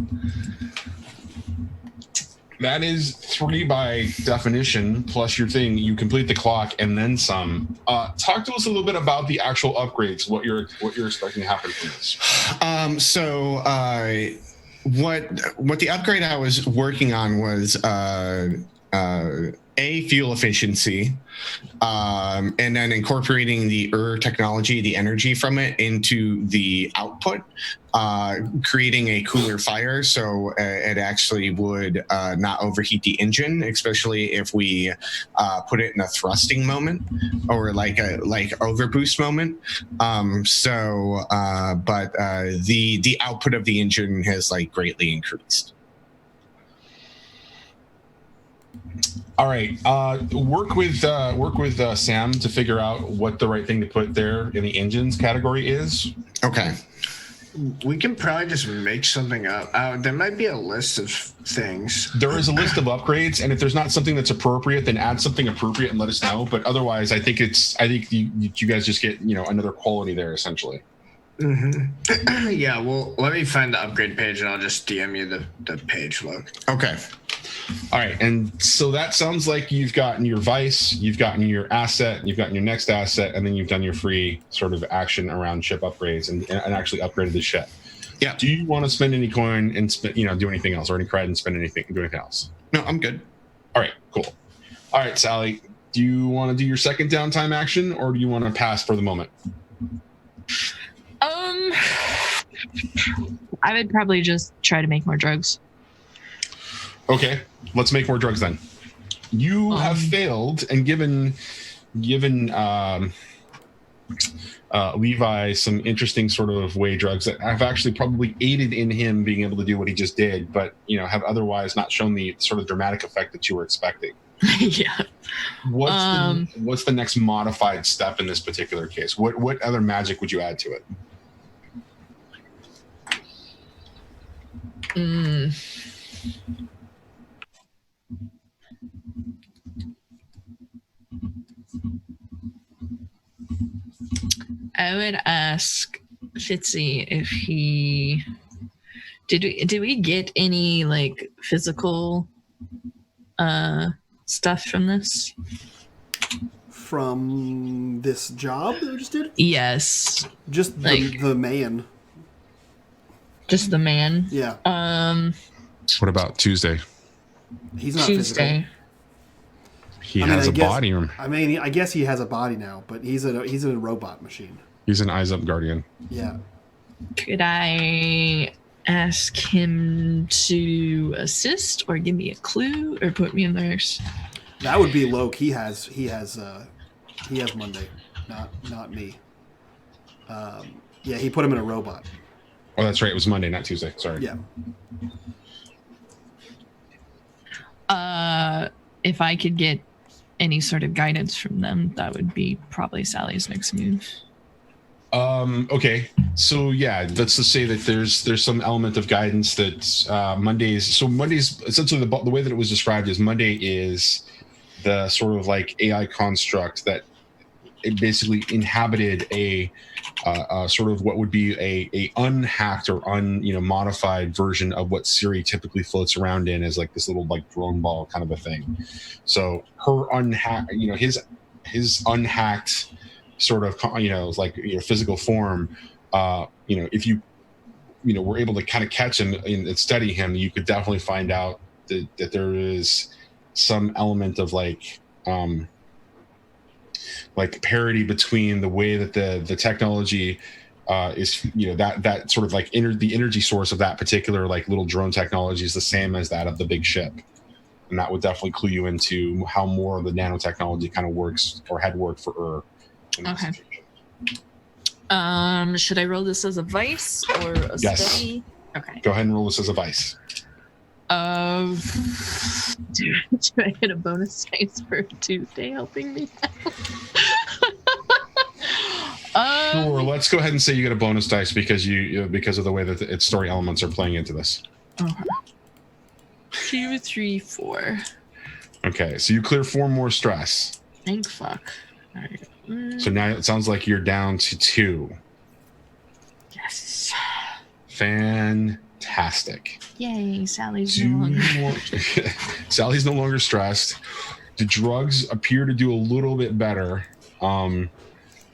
that is 3 by definition plus your thing. You complete the clock and then some. Talk to us a little bit about the actual upgrades. What you're expecting to happen from this. What the upgrade I was working on was fuel efficiency, and then incorporating the technology, the energy from it into the output, creating a cooler fire so it actually would not overheat the engine, especially if we put it in a thrusting moment or like overboost moment. But the output of the engine has like greatly increased. All right, work with Sam to figure out what the right thing to put there in the engines category is. Okay. We can probably just make something up. There might be a list of things. There is a list of upgrades, and if there's not something that's appropriate, then add something appropriate and let us know. But otherwise, I think you guys just get another quality there essentially. Mm-hmm. Yeah. Well, let me find the upgrade page, and I'll just DM you the page look. Okay. All right, and so that sounds like you've gotten your vice, you've gotten your asset, you've gotten your next asset, and then you've done your free sort of action around ship upgrades and actually upgraded the ship. Yeah. Do you want to spend any coin and do anything else, or any credit and spend anything, do anything else? No, I'm good. All right, cool. All right, Sally, do you want to do your second downtime action, or do you want to pass for the moment? I would probably just try to make more drugs. Okay, let's make more drugs then. You have failed and given Levi some interesting sort of way drugs that have actually probably aided in him being able to do what he just did, but have otherwise not shown the sort of dramatic effect that you were expecting. Yeah. What's the next modified step in this particular case? What other magic would you add to it? I would ask Fitzy if he did we get any like physical stuff from this? From this job that we just did? Yes. Just the man. Just the man? Yeah. What about Tuesday? He's not Tuesday. physical. He has a body. I mean, I guess he has a body now, but he's a robot machine. He's an eyes up guardian. Yeah. Could I ask him to assist or give me a clue or put me in theirs? That would be Loke. He has Monday, not me. Yeah, he put him in a robot. Oh, that's right. It was Monday, not Tuesday. Sorry. Yeah. If I could get any sort of guidance from them, that would be probably Sally's next move. Okay. So yeah, let's just say that there's some element of guidance that Monday's essentially the way that it was described is Monday is the sort of like AI construct that it basically inhabited a sort of what would be a unhacked or modified version of what Siri typically floats around in as like this little like drone ball kind of a thing. So her unhacked, his unhacked sort of physical form. If you were able to kind of catch him and study him, you could definitely find out that there is some element of like parity between the way that the technology is, that sort of like the energy source of that particular like little drone technology is the same as that of the big ship. And that would definitely clue you into how more of the nanotechnology kind of works or had worked for Okay. Should I roll this as a vice or a study? Okay. Go ahead and roll this as a vice. Do I get a bonus dice for Tuesday helping me out? Sure. Let's go ahead and say you get a bonus dice because because of the way that its story elements are playing into this. Okay. 2, 3, 4. Okay, so you clear 4 more stress. Thank fuck. All right. So now it sounds like you're down to 2. Yes. Fantastic. Yay, Sally's no longer. Sally's no longer stressed. The drugs appear to do a little bit better. And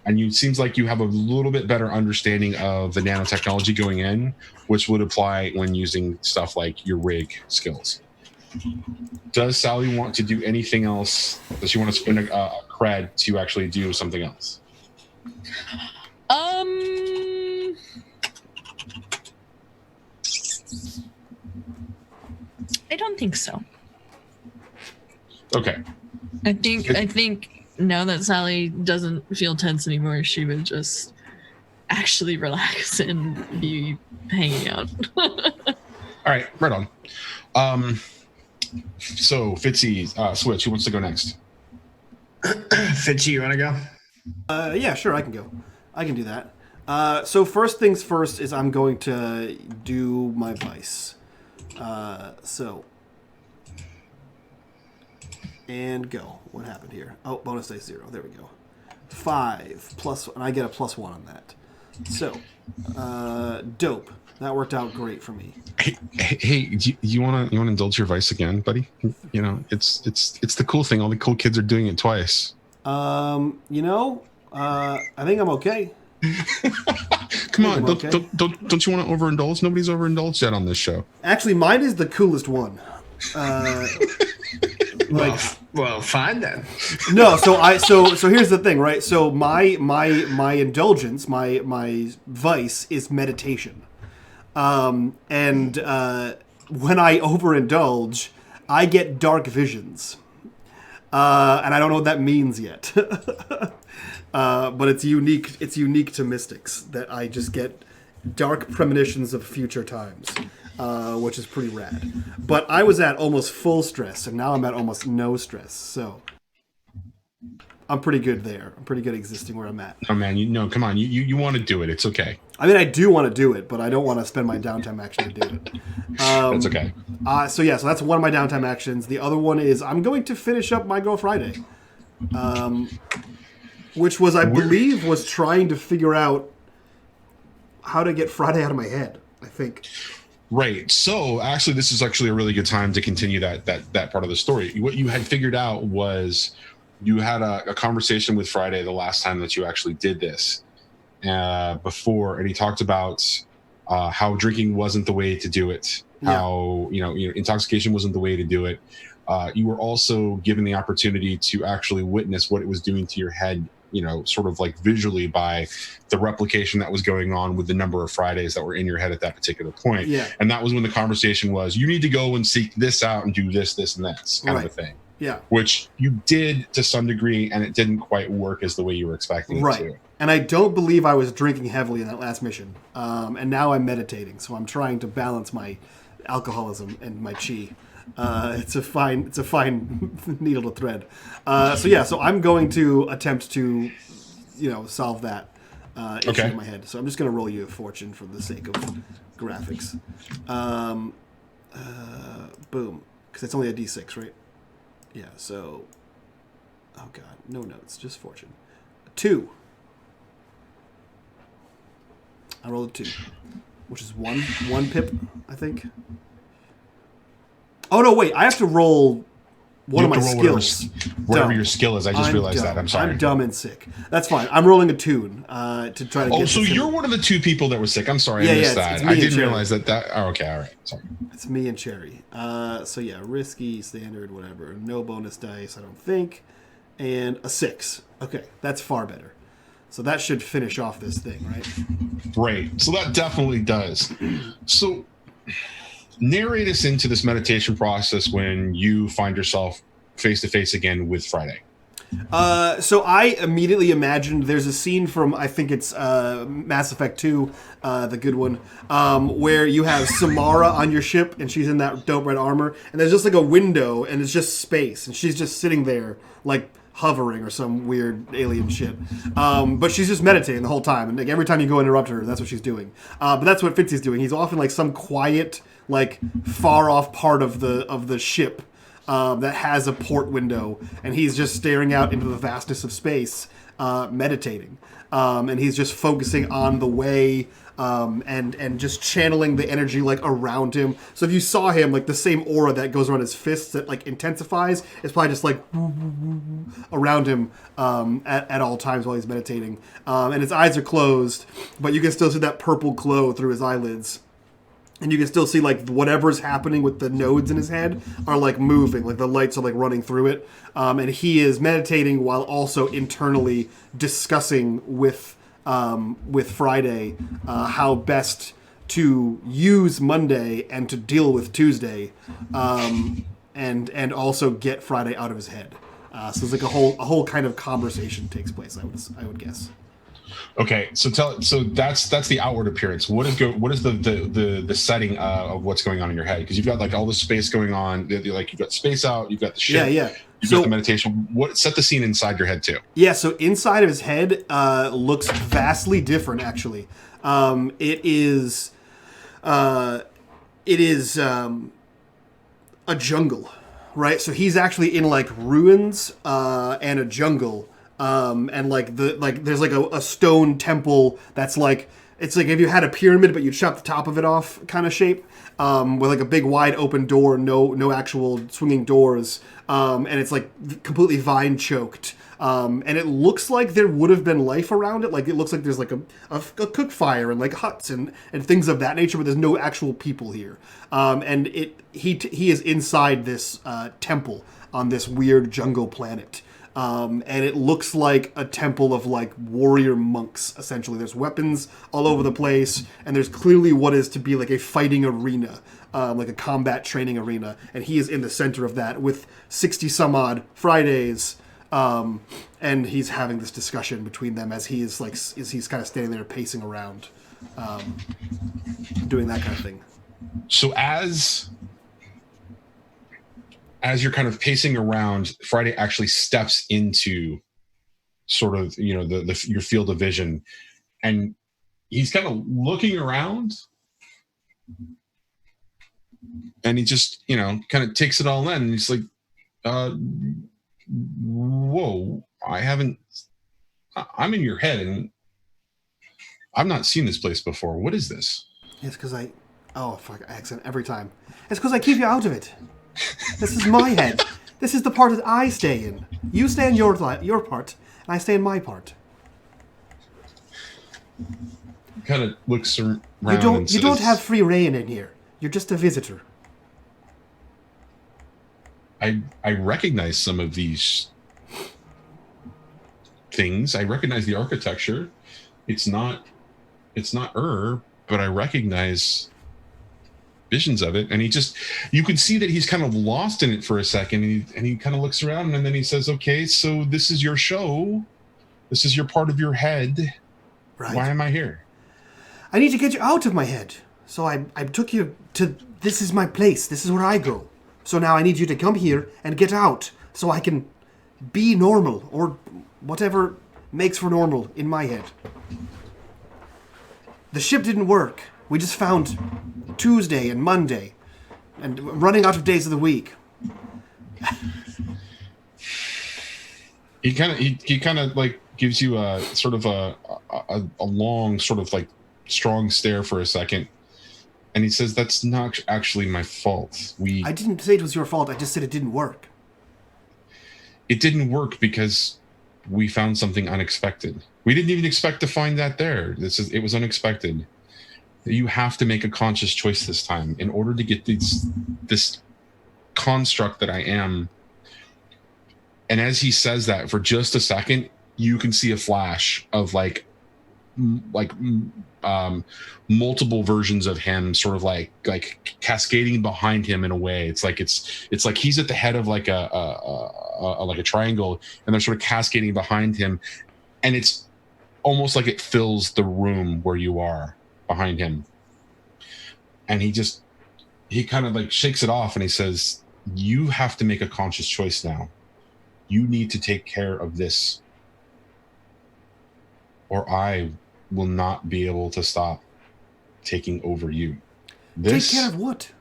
it seems like you have a little bit better understanding of the nanotechnology going in, which would apply when using stuff like your rig skills. Does Sally want to do anything else? Does she want to spend a cred to actually do something else? I don't think so. Okay. I think now that Sally doesn't feel tense anymore, she would just actually relax and be hanging out. All right, right on. So Fitzy, Switch, who wants to go next? Fitzy, you want to go? Yeah, sure, I can go. I can do that. So first things first is I'm going to do my vice. And go. What happened here? Oh, bonus dice 0. There we go. 5 plus, and I get a +1 on that. So, dope. That worked out great for me. Hey, do you want to indulge your vice again, buddy? It's the cool thing. All the cool kids are doing it twice. I think I'm okay. Come on, don't you want to overindulge? Nobody's overindulged yet on this show. Actually, mine is the coolest one. Well, fine then. No, so here's the thing, right? So my indulgence, my vice is meditation. And when I overindulge, I get dark visions. And I don't know what that means yet. But it's unique to mystics that I just get dark premonitions of future times, which is pretty rad. But I was at almost full stress, and now I'm at almost no stress. So I'm pretty good there. I'm pretty good existing where I'm at. Oh man, come on, you want to do it? It's okay. I mean, I do want to do it, but I don't want to spend my downtime action to do it. That's okay. So that's one of my downtime actions. The other one is I'm going to finish up My Girl Friday, which was, I believe, was trying to figure out how to get Friday out of my head, I think. Right. So actually, this is actually a really good time to continue that part of the story. What you had figured out was you had a conversation with Friday the last time that you actually did this before, and he talked about how drinking wasn't the way to do it. Yeah. How intoxication wasn't the way to do it. You were also given the opportunity to actually witness what it was doing to your head, sort of like visually by the replication that was going on with the number of Fridays that were in your head at that particular point. Yeah. And that was when the conversation was, you need to go and seek this out and do this, and this kind of a thing. Yeah. Which you did to some degree, and it didn't quite work as the way you were expecting it to. And I don't believe I was drinking heavily in that last mission. And now I'm meditating, so I'm trying to balance my alcoholism and my chi. It's a fine needle to thread. So I'm going to attempt to, solve that issue in my head. So I'm just going to roll you a fortune for the sake of graphics. Boom, because it's only a D6, right? Yeah. So, oh god, no notes, just fortune. 2. I rolled a 2, which is one pip, I think. Oh no, wait! I have to roll one of my skills. Whatever your skill is. I just realized that. I'm sorry. I'm dumb and sick. That's fine. I'm rolling a tune to try to get. Oh, so you're one of the 2 people that was sick. I'm sorry, I missed that. I didn't realize that. Oh, okay, all right. Sorry. It's me and Cherry. So yeah, risky, standard, whatever. No bonus dice, I don't think. And a 6. Okay, that's far better. So that should finish off this thing, right? Right. So that definitely does. So narrate us into this meditation process when you find yourself face to face again with Friday. So I immediately imagined there's a scene from, I think it's Mass Effect 2, the good one, where you have Samara on your ship and she's in that dope red armor, and there's just like a window and it's just space and she's just sitting there like hovering or some weird alien shit. But she's just meditating the whole time, and like every time you go interrupt her, that's what she's doing. But that's what Fitzy's doing. He's off in like some quiet, like far off part of the ship that has a port window, and he's just staring out into the vastness of space, meditating. And he's just focusing on the way, and just channeling the energy like around him. So if you saw him, like the same aura that goes around his fists that like intensifies, it's probably just like around him at all times while he's meditating. And his eyes are closed, but you can still see that purple glow through his eyelids. And you can still see like whatever's happening with the nodes in his head are like moving, like the lights are like running through it. And he is meditating while also internally discussing with Friday how best to use Monday and to deal with Tuesday, and also get Friday out of his head. So it's like a whole kind of conversation takes place. I would guess. Okay, so that's the outward appearance. What is the setting of what's going on in your head? Because you've got like all the space going on. Like you've got space out. You've got the ship. Yeah. You've got the meditation. What set the scene inside your head too? Yeah. So inside of his head looks vastly different. Actually, it is a jungle, right? So he's actually in like ruins and a jungle. And there's like a stone temple that's like, it's like if you had a pyramid but you chop the top of it off kind of shape, with like a big wide open door, no actual swinging doors, and it's like completely vine choked, and it looks like there would have been life around it. Like it looks like there's like a cook fire and like huts and things of that nature, but there's no actual people here. And he is inside this temple on this weird jungle planet. And it looks like a temple of like warrior monks, essentially. There's weapons all over the place, and there's clearly what is to be like a fighting arena, like a combat training arena, and he is in the center of that with 60 some odd Fridays, and he's having this discussion between them as he's kind of standing there pacing around, doing that kind of thing. So as you're kind of pacing around, Friday actually steps into sort of, your field of vision, and he's kind of looking around, and he just, kind of takes it all in, and he's like, whoa, I'm in your head, and I've not seen this place before. What is this? It's because I accent every time. It's because I keep you out of it. This is my head. This is the part that I stay in. You stay in your part, and I stay in my part. Kind of looks around. You don't have free reign in here. You're just a visitor. I recognize some of these things. I recognize the architecture. It's not but I recognize visions of it, and you could see that he's kind of lost in it for a second, and he kind of looks around, and then he says, okay, so this is your show, this is your part of your head, right? Why am I here? I need to get you out of my head, so I took you to, this is my place, this is where I go, so now I need you to come here and get out so I can be normal, or whatever makes for normal in my head. The ship didn't work. We just found Tuesday and Monday, and running out of days of the week. He kind of like gives you a sort of a long sort of like strong stare for a second, and he says, "That's not actually my fault. I didn't say it was your fault. I just said it didn't work. It didn't work because we found something unexpected. We didn't even expect to find that there. It was unexpected. You have to make a conscious choice this time in order to get this construct that I am." And as he says that, for just a second, you can see a flash of multiple versions of him, sort of like cascading behind him in a way. It's like he's at the head of like a triangle, and they're sort of cascading behind him, and it's almost like it fills the room where you are behind him. And he kind of like shakes it off, and he says, "You have to make a conscious choice now. You need to take care of this, or I will not be able to stop taking over you." Take care of what?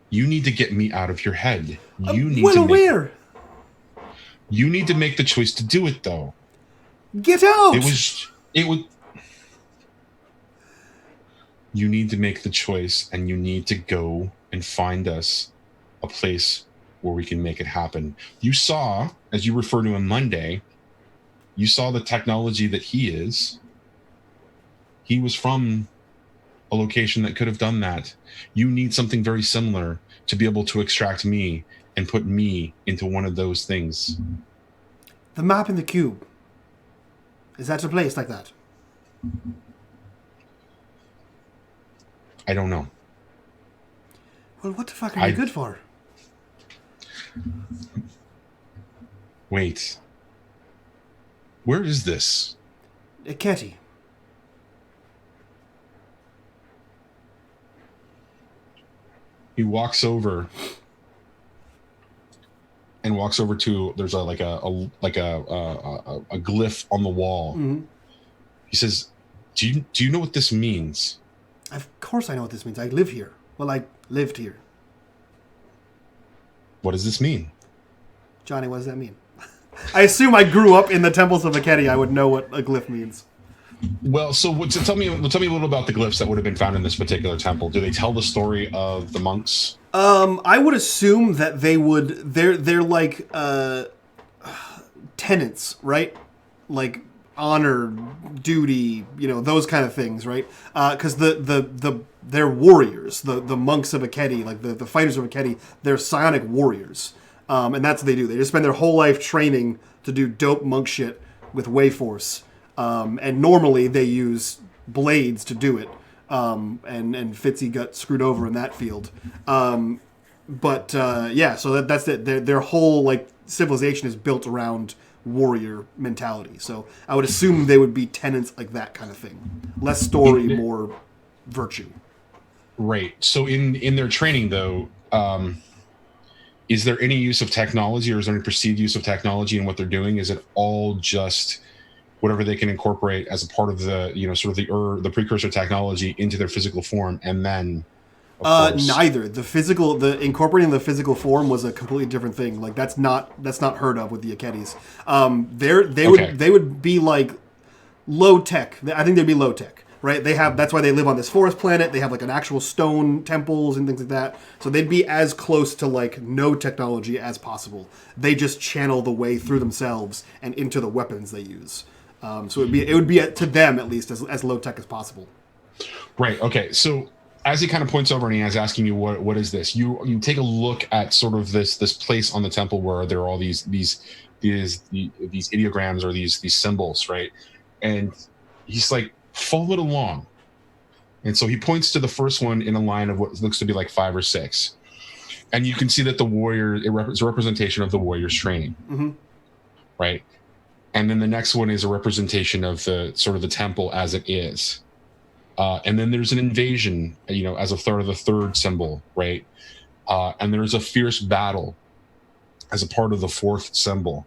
You need to get me out of your head. You need where? You need to make the choice to do it, though. Get out! You need to make the choice, and you need to go and find us a place where we can make it happen. You saw, as you refer to him Monday, you saw the technology that he is. He was from a location that could have done that. You need something very similar to be able to extract me and put me into one of those things. The map in the cube. Is that a place like that? I don't know. Well, what the fuck are you good for? Wait. Where is this? Ketty. He walks over to, there's a glyph on the wall. Mm-hmm. He says, do you know what this means? Of course I know what this means. I live here. Well, I lived here. What does this mean? Johnny, what does that mean? I assume I grew up in the temples of Aketi. I would know what a glyph means. Well, so tell me a little about the glyphs that would have been found in this particular temple. Do they tell the story of the monks? I would assume that they would. They're like tenets, right? Like honor, duty, those kind of things, right? Because they're warriors. The monks of Aketi, like the fighters of Aketi, they're psionic warriors, and that's what they do. They just spend their whole life training to do dope monk shit with Wayforce. And normally they use blades to do it. And Fitzy got screwed over in that field. So that's it. Their whole like civilization is built around warrior mentality. So I would assume they would be tenets like that kind of thing. Less story, more virtue. Right. So in their training though, is there any use of technology, or is there any perceived use of technology in what they're doing? Is it all just whatever they can incorporate as a part of the, sort of the precursor technology into their physical form, and then neither. The incorporating the physical form was a completely different thing. Like that's not heard of with the Aketis. They would be like low tech. I think they'd be low tech, right? That's why they live on this forest planet. They have like an actual stone temples and things like that. So they'd be as close to like no technology as possible. They just channel the way through themselves and into the weapons they use. So it would be to them at least as low tech as possible. Right. Okay. So as he kind of points over and he is asking you what is this, you take a look at sort of this place on the temple where there are all these ideograms or these symbols, right? And he's like, follow it along. And so he points to the first one in a line of what looks to be like 5 or 6, and you can see that the warrior is a representation of the warrior's training, mm-hmm. right? And then the next one is a representation of the sort of the temple as it is. And then there's an invasion, as a third of the third symbol, right? And there's a fierce battle as a part of the 4th symbol.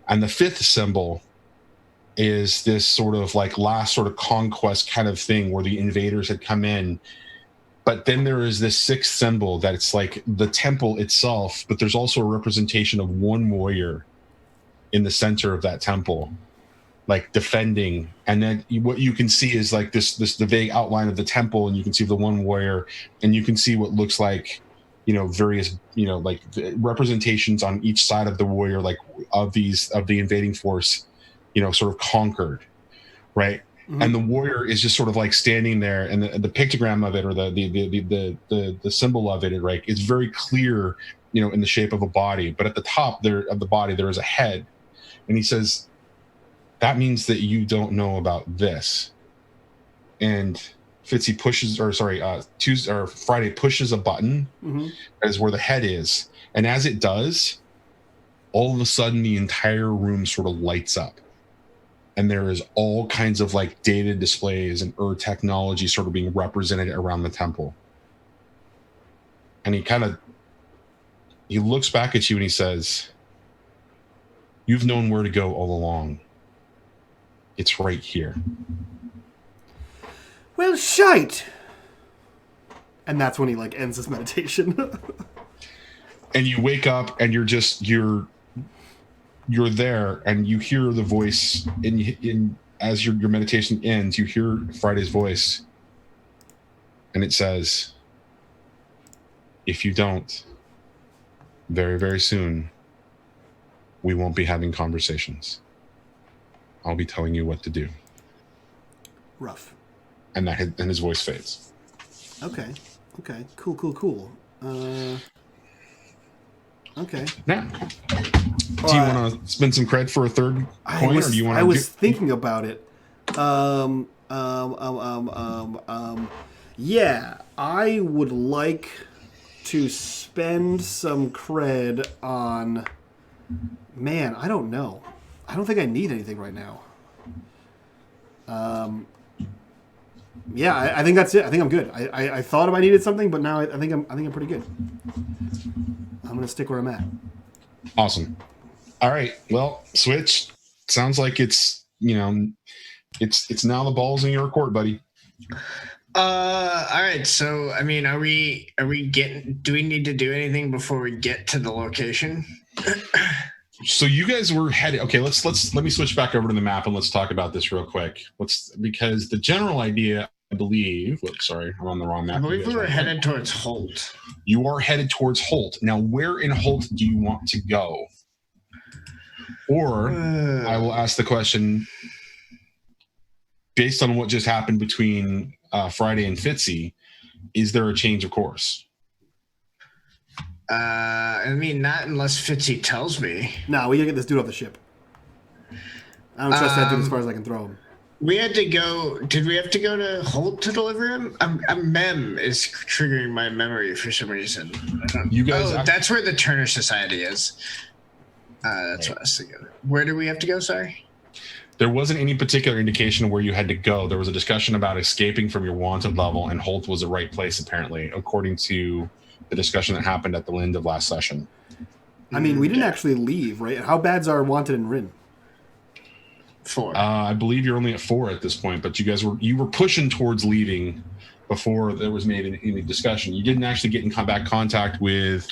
And the 5th symbol is this sort of like last sort of conquest kind of thing where the invaders had come in. But then there is this 6th symbol that it's like the temple itself, but there's also a representation of one warrior in the center of that temple. like defending, and then what you can see is like this the vague outline of the temple, and you can see the one warrior, and you can see what looks like, you know, various, you know, like representations on each side of the warrior, like of the invading force, you know, sort of conquered, right? Mm-hmm. And the warrior is just sort of like standing there, and the pictogram of it, or the symbol of it, right, is very clear, you know, in the shape of a body. But at the top there of the body, there is a head, and he says, "That means that you don't know about this." And Fitzy pushes, or sorry, Tuesday or Friday pushes a button, mm-hmm. as where the head is, and as it does, all of a sudden the entire room sort of lights up, and there is all kinds of like data displays and technology sort of being represented around the temple. And he looks back at you and he says, "You've known where to go all along. It's right here." Well, shite. And that's when he like ends his meditation. And you wake up and you're there, and you hear the voice in as your meditation ends, you hear Friday's voice, and it says, "If you don't, very, very soon, we won't be having conversations. I'll be telling you what to do." Rough. And his voice fades. Okay. Cool. Okay. Now, do you want to spend some cred for a third coin, or do you want to? I was thinking about it. Yeah, I would like to spend some cred on. Man, I don't know. I don't think I need anything right now. Yeah, I think that's it. I think I'm good. I thought I needed something, but now I think I'm pretty good. I'm gonna stick where I'm at. Awesome. All right. Well, Switch. Sounds like it's now the ball's in your court, buddy. All right. So, I mean, do we need to do anything before we get to the location? So you guys were headed. Okay, let me switch back over to the map and let's talk about this real quick. Because the general idea, I believe. Whoops, sorry, I'm on the wrong map. I believe we were headed towards Holt. You are headed towards Holt. Now, where in Holt do you want to go? Or I will ask the question, based on what just happened between Friday and Fitzy, is there a change of course? I mean, not unless Fitzy tells me. No, we gotta get this dude off the ship. I don't trust that dude as far as I can throw him. We had to go. Did we have to go to Holt to deliver him? Mem is triggering my memory for some reason. You guys. That's where the Turner Society is. That's what I was thinking. Where do we have to go? Sorry. There wasn't any particular indication of where you had to go. There was a discussion about escaping from your wanted level, and Holt was the right place, apparently, according to the discussion that happened at the end of last session. I mean, we didn't actually leave, right? How bad's our wanted in Rin? 4. I believe you're only at 4 at this point, but you were pushing towards leaving before there was made any discussion. You didn't actually get in contact with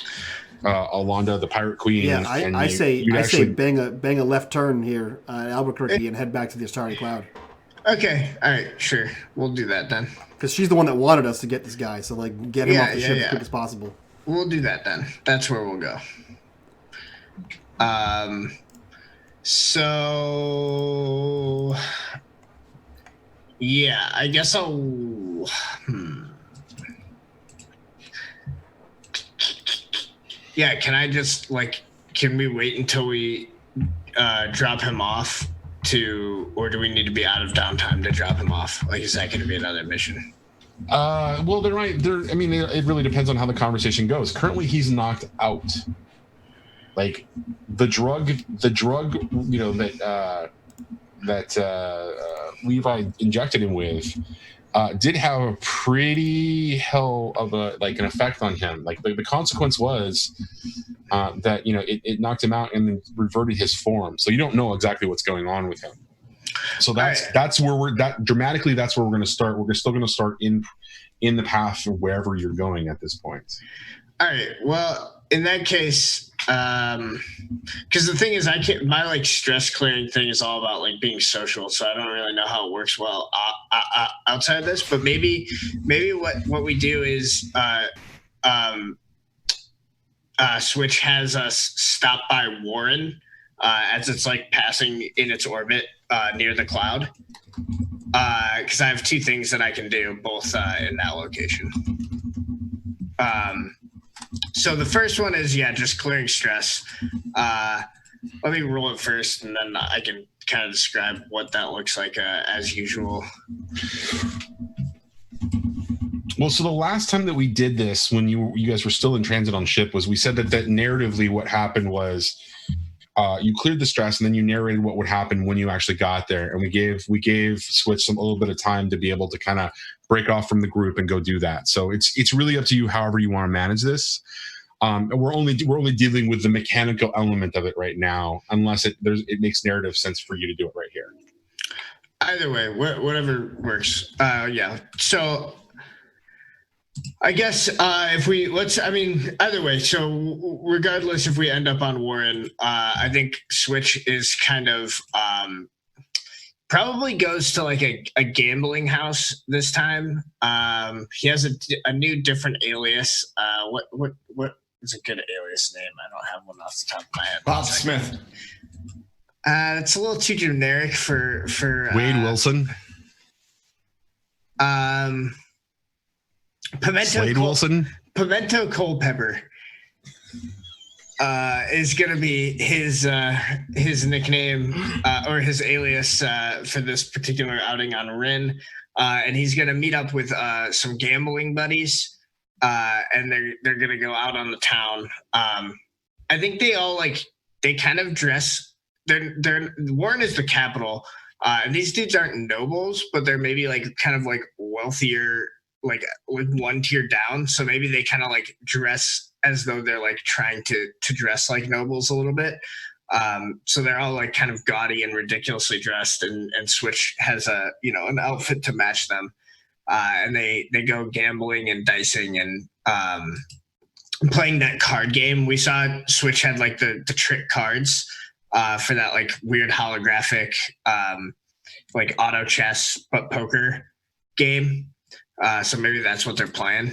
Alonda, the Pirate Queen. Yeah, I say bang a left turn here at Albuquerque and head back to the Astari Cloud. Okay, all right, sure, we'll do that then. Because she's the one that wanted us to get this guy, so like get him off the ship as quick as possible. We'll do that then. That's where we'll go. So yeah, I guess I'll. Yeah, can I just can we wait until we drop him off or do we need to be out of downtime to drop him off? Like, is that going to be another mission? Well, it really depends on how the conversation goes. Currently, he's knocked out. Like the drug, that Levi injected him with did have a pretty hell of an effect on him. Like the consequence was that it knocked him out and then reverted his form. So you don't know exactly what's going on with him. So that's where we're dramatically. That's where we're going to start. We're still going to start in the path of wherever you're going at this point. All right. Well, in that case, because the thing is, I can't. My like stress clearing thing is all about like being social, so I don't really know how it works well outside of this. But maybe what we do is Switch has us stop by Warren as it's like passing in its orbit near the cloud. Because I have two things that I can do, both in that location. So the first one is, just clearing stress. Let me roll it first, and then I can kind of describe what that looks like as usual. Well, so the last time that we did this, when you guys were still in transit on ship, was we said that narratively what happened was you cleared the stress, and then you narrated what would happen when you actually got there, and we gave Switch a little bit of time to be able to kind of break off from the group and go do that. So it's really up to you, however you want to manage this. We're only dealing with the mechanical element of it right now, unless it makes narrative sense for you to do it right here. Either way, whatever works. So I guess either way. So regardless, if we end up on Warren, I think Switch is kind of probably goes to like a gambling house this time. He has a new different alias. What is a good alias name? I don't have one off the top of my head. Bob Smith. It's a little too generic for Wade Wilson. Pimento Culpepper is going to be his nickname or his alias for this particular outing on Rin, and he's going to meet up with some gambling buddies, and they're going to go out on the town. I think they kind of dress. Warren is the capital, and these dudes aren't nobles, but they're maybe like kind of like wealthier. Like one tier down, so maybe they kind of like dress as though they're like trying to dress like nobles a little bit. So they're all like kind of gaudy and ridiculously dressed, and Switch has an outfit to match them. And they go gambling and dicing and playing that card game. We saw Switch had like the trick cards for that like weird holographic like auto chess but poker game. So maybe that's what they're playing.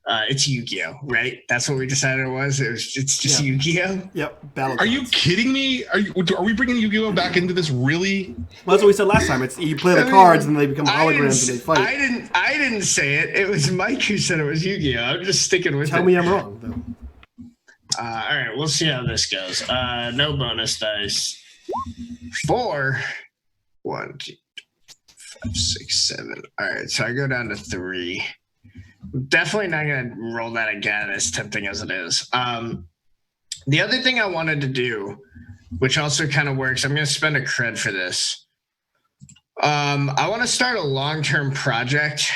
It's Yu-Gi-Oh, right? That's what we decided it was. It's just Yu-Gi-Oh. Yep. Battle Are you kidding me? Are we bringing Yu-Gi-Oh back into this? Really? Well, that's what we said last time. It's you play the cards and they become holograms and they fight. I didn't say it. It was Mike who said it was Yu-Gi-Oh. I'm just sticking with it. Tell me I'm wrong, though. All right, we'll see how this goes. No bonus dice. 4. 1, 2, 5, 6, 7. All right, so I go down to 3. Definitely not going to roll that again, as tempting as it is. The other thing I wanted to do, which also kind of works, I'm going to spend a cred for this. I want to start a long-term project.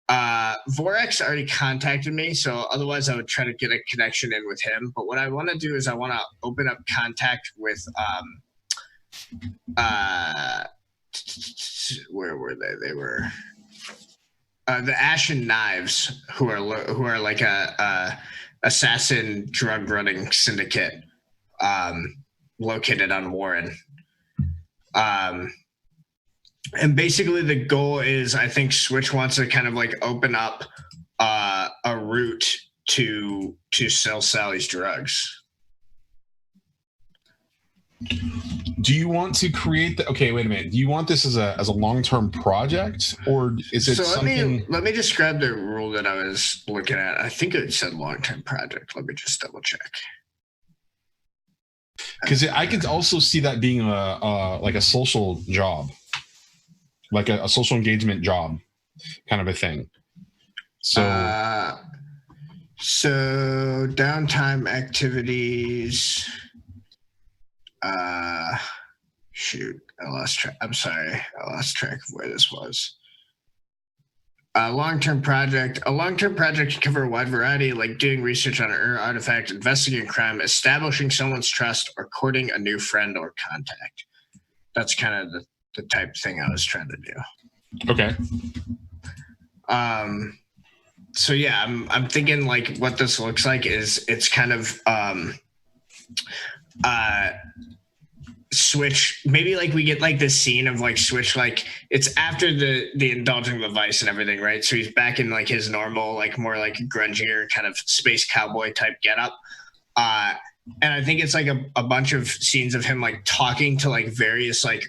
Vorax already contacted me, so otherwise I would try to get a connection in with him. But what I want to do is I want to open up contact with where were they? They were the Ashen Knives, who are like a assassin drug running syndicate located on Warren. And basically the goal is, I think Switch wants to kind of like open up a route to sell Sally's drugs. Do you want to create okay, wait a minute. Do you want this as a long-term project, or is it something? Let me describe the rule that I was looking at. I think it said long-term project. Let me just double check. Because I could also see that being like a social job, like a social engagement job, kind of a thing. So downtime activities. Shoot, I lost track. I'm sorry, I lost track of where this was. A long-term project can cover a wide variety, like doing research on an artifact, investigating crime, establishing someone's trust, or courting a new friend or contact. That's kind of the type of thing I was trying to do. Okay. So yeah, I'm thinking like what this looks like is it's kind of Switch, maybe like we get like this scene of like Switch, like it's after the indulging the vice and everything, right? So he's back in like his normal, like more like grungier kind of space cowboy type getup. And I think it's like a bunch of scenes of him like talking to like various like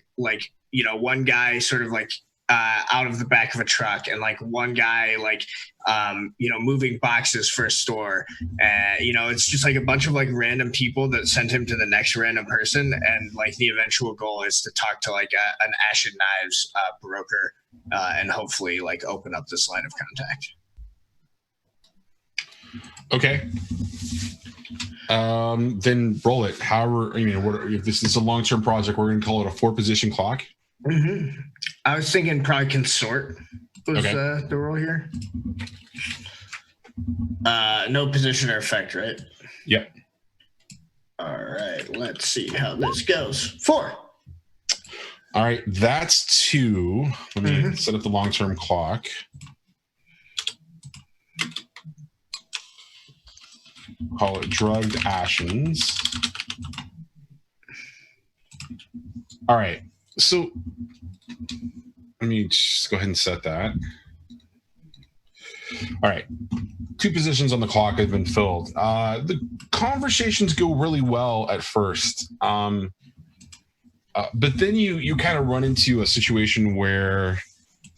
one guy sort of like out of the back of a truck, and like one guy like moving boxes for a store. It's just like a bunch of like random people that sent him to the next random person, and like the eventual goal is to talk to like an Ashen Knives broker and hopefully like open up this line of contact. Okay. Then roll it. However, if this is a long-term project, we're going to call it a 4-position clock. Mm-hmm. I was thinking probably consort was the role here. No position or effect, right? Yep. All right, let's see how this goes. 4. All right, that's 2. Let me set up the long-term clock. Call it drugged Ashens. All right, so let me just go ahead and set that. All right, 2 positions on the clock have been filled. The conversations go really well at first, but then you kind of run into a situation where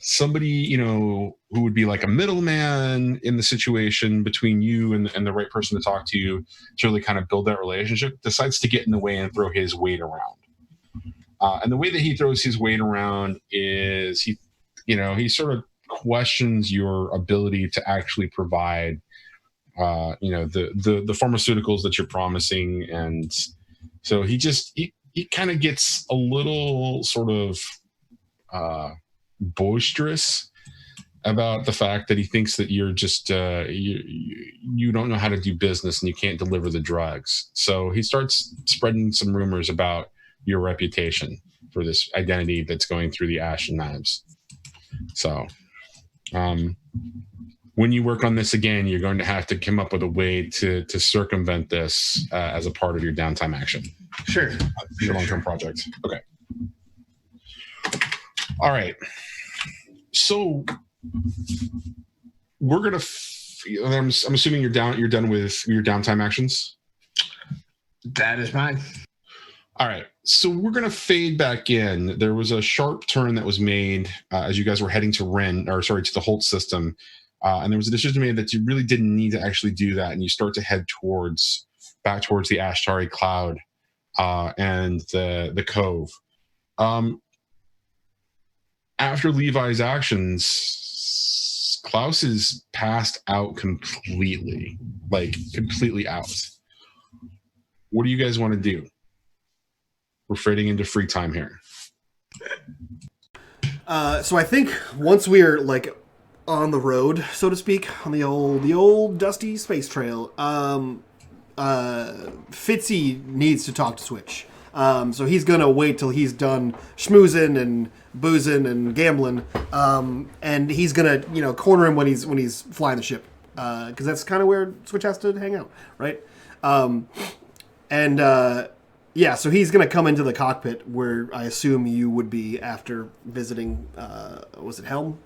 somebody, who would be like a middleman in the situation between you and the right person to talk to really kind of build that relationship, decides to get in the way and throw his weight around. And the way that he throws his weight around is he sort of questions your ability to actually provide, the pharmaceuticals that you're promising. And so he kind of gets a little sort of boisterous about the fact that he thinks that you're just you don't know how to do business and you can't deliver the drugs. So he starts spreading some rumors about your reputation for this identity that's going through the Ashen Knives. So when you work on this again, you're going to have to come up with a way to circumvent this as a part of your downtime action. Sure. Your long-term project. Okay. All right. So we're gonna. I'm assuming you're done with your downtime actions. That is mine. All right. So we're gonna fade back in. There was a sharp turn that was made as you guys were heading to to the Holt system, and there was a decision made that you really didn't need to actually do that, and you start to head back towards the Ashtari Cloud and the Cove. After Levi's actions, Klaus is passed out completely out. What do you guys want to do? We're fading into free time here. So I think once we're like on the road, so to speak, on the old dusty space trail, Fitzy needs to talk to Switch. So he's gonna wait till he's done schmoozing and boozing and gambling, and he's gonna corner him when he's flying the ship, because that's kind of where Switch has to hang out, right? So he's gonna come into the cockpit where I assume you would be after visiting. Was it Helm?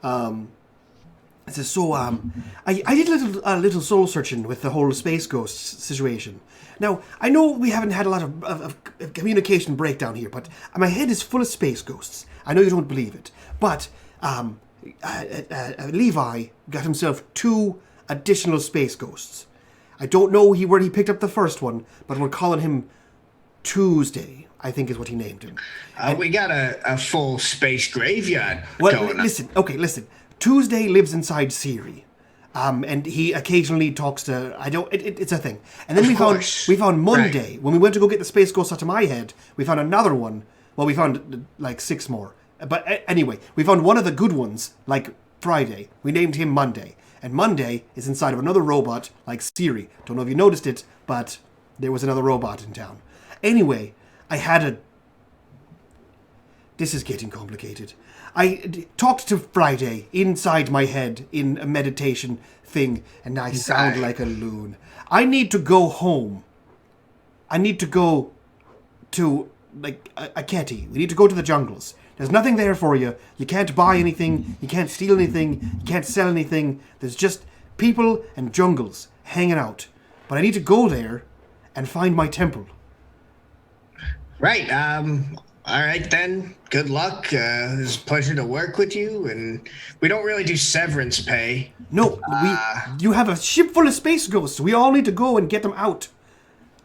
It says, so I did a little soul searching with the whole space ghost situation. Now, I know we haven't had a lot of communication breakdown here, but my head is full of space ghosts. I know you don't believe it, but Levi got himself 2 additional space ghosts. I don't know where he picked up the first one, but we're calling him Tuesday, I think is what he named him. We got a full space graveyard going on. Listen. Tuesday lives inside Siri. And he occasionally talks to. It's a thing. And then we found Monday, right. When we went to go get the space ghost out of my head. We found another one. Well, we found like 6 more. But anyway, we found one of the good ones like Friday. We named him Monday, and Monday is inside of another robot like Siri. Don't know if you noticed it, but there was another robot in town. Anyway, I had This is getting complicated. I talked to Friday inside my head in a meditation thing, and I sound like a loon. I need to go home. I need to go to, like, a Ketty. We need to go to the jungles. There's nothing there for you. You can't buy anything. You can't steal anything. You can't sell anything. There's just people and jungles hanging out. But I need to go there and find my temple. Right. All right, then. Good luck. It's a pleasure to work with you. And we don't really do severance pay. No, you have a ship full of space ghosts. We all need to go and get them out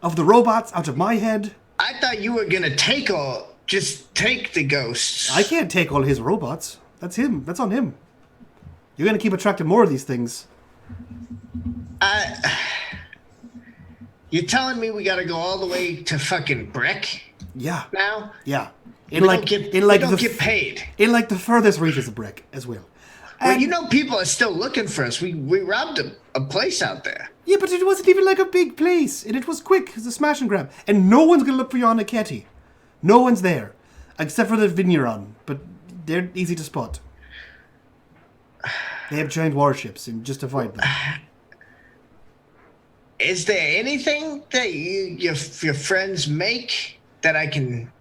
of the robots, out of my head. I thought you were going to just take the ghosts. I can't take all his robots. That's him. That's on him. You're going to keep attracting more of these things. You're telling me we got to go all the way to fucking Brick? Yeah. Now? Yeah. We don't get paid. In like the furthest reaches of Brick as well. Well, you know, people are still looking for us. We robbed a place out there. Yeah, but it wasn't even like a big place. And it was quick. It was a smash and grab. And no one's going to look for you on a Ketty. No one's there. Except for the Vigneron. But they're easy to spot. They have giant warships, and just avoid them. Is there anything that your friends make that I can...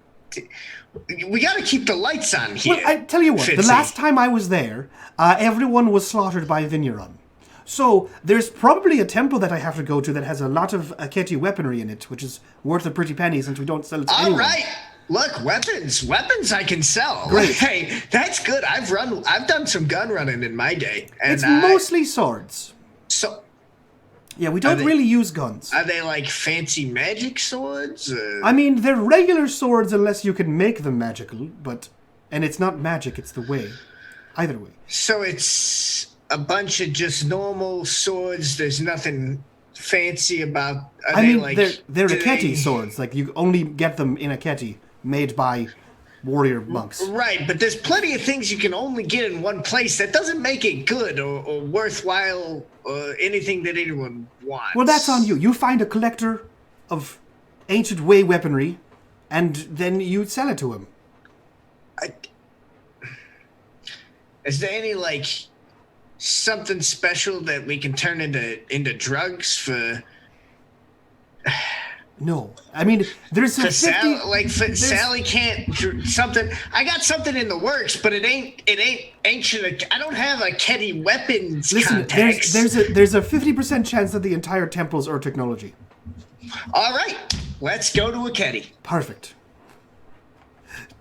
We got to keep the lights on here. Well, I tell you what, Fitzy. The last time I was there, everyone was slaughtered by Vigneron. So there's probably a temple that I have to go to that has a lot of Ketty weaponry in it, which is worth a pretty penny since we don't sell it to anyone. All right. Look, weapons I can sell. Great. Hey, that's good. I've done some gun running in my day. And It's mostly swords. So... Yeah, we don't really use guns. Are they like fancy magic swords? I mean, they're regular swords unless you can make them magical, and it's not magic, it's the way. Either way. So it's a bunch of just normal swords. There's nothing fancy about. They're Aketi swords. Like, you only get them in Aketi, made by warrior monks. Right, but there's plenty of things you can only get in one place. That doesn't make it good or worthwhile or anything that anyone wants. Well, that's on you. You find a collector of ancient way weaponry, and then you sell it to him. Is there any, like, something special that we can turn into drugs for... No, I mean, there's a 50... Sally can't something. I got something in the works, but it ain't ancient. I don't have a Ketty weapons. Listen, contacts. there's a 50% chance that the entire temple's Ur technology. All right, let's go to a Ketty. Perfect.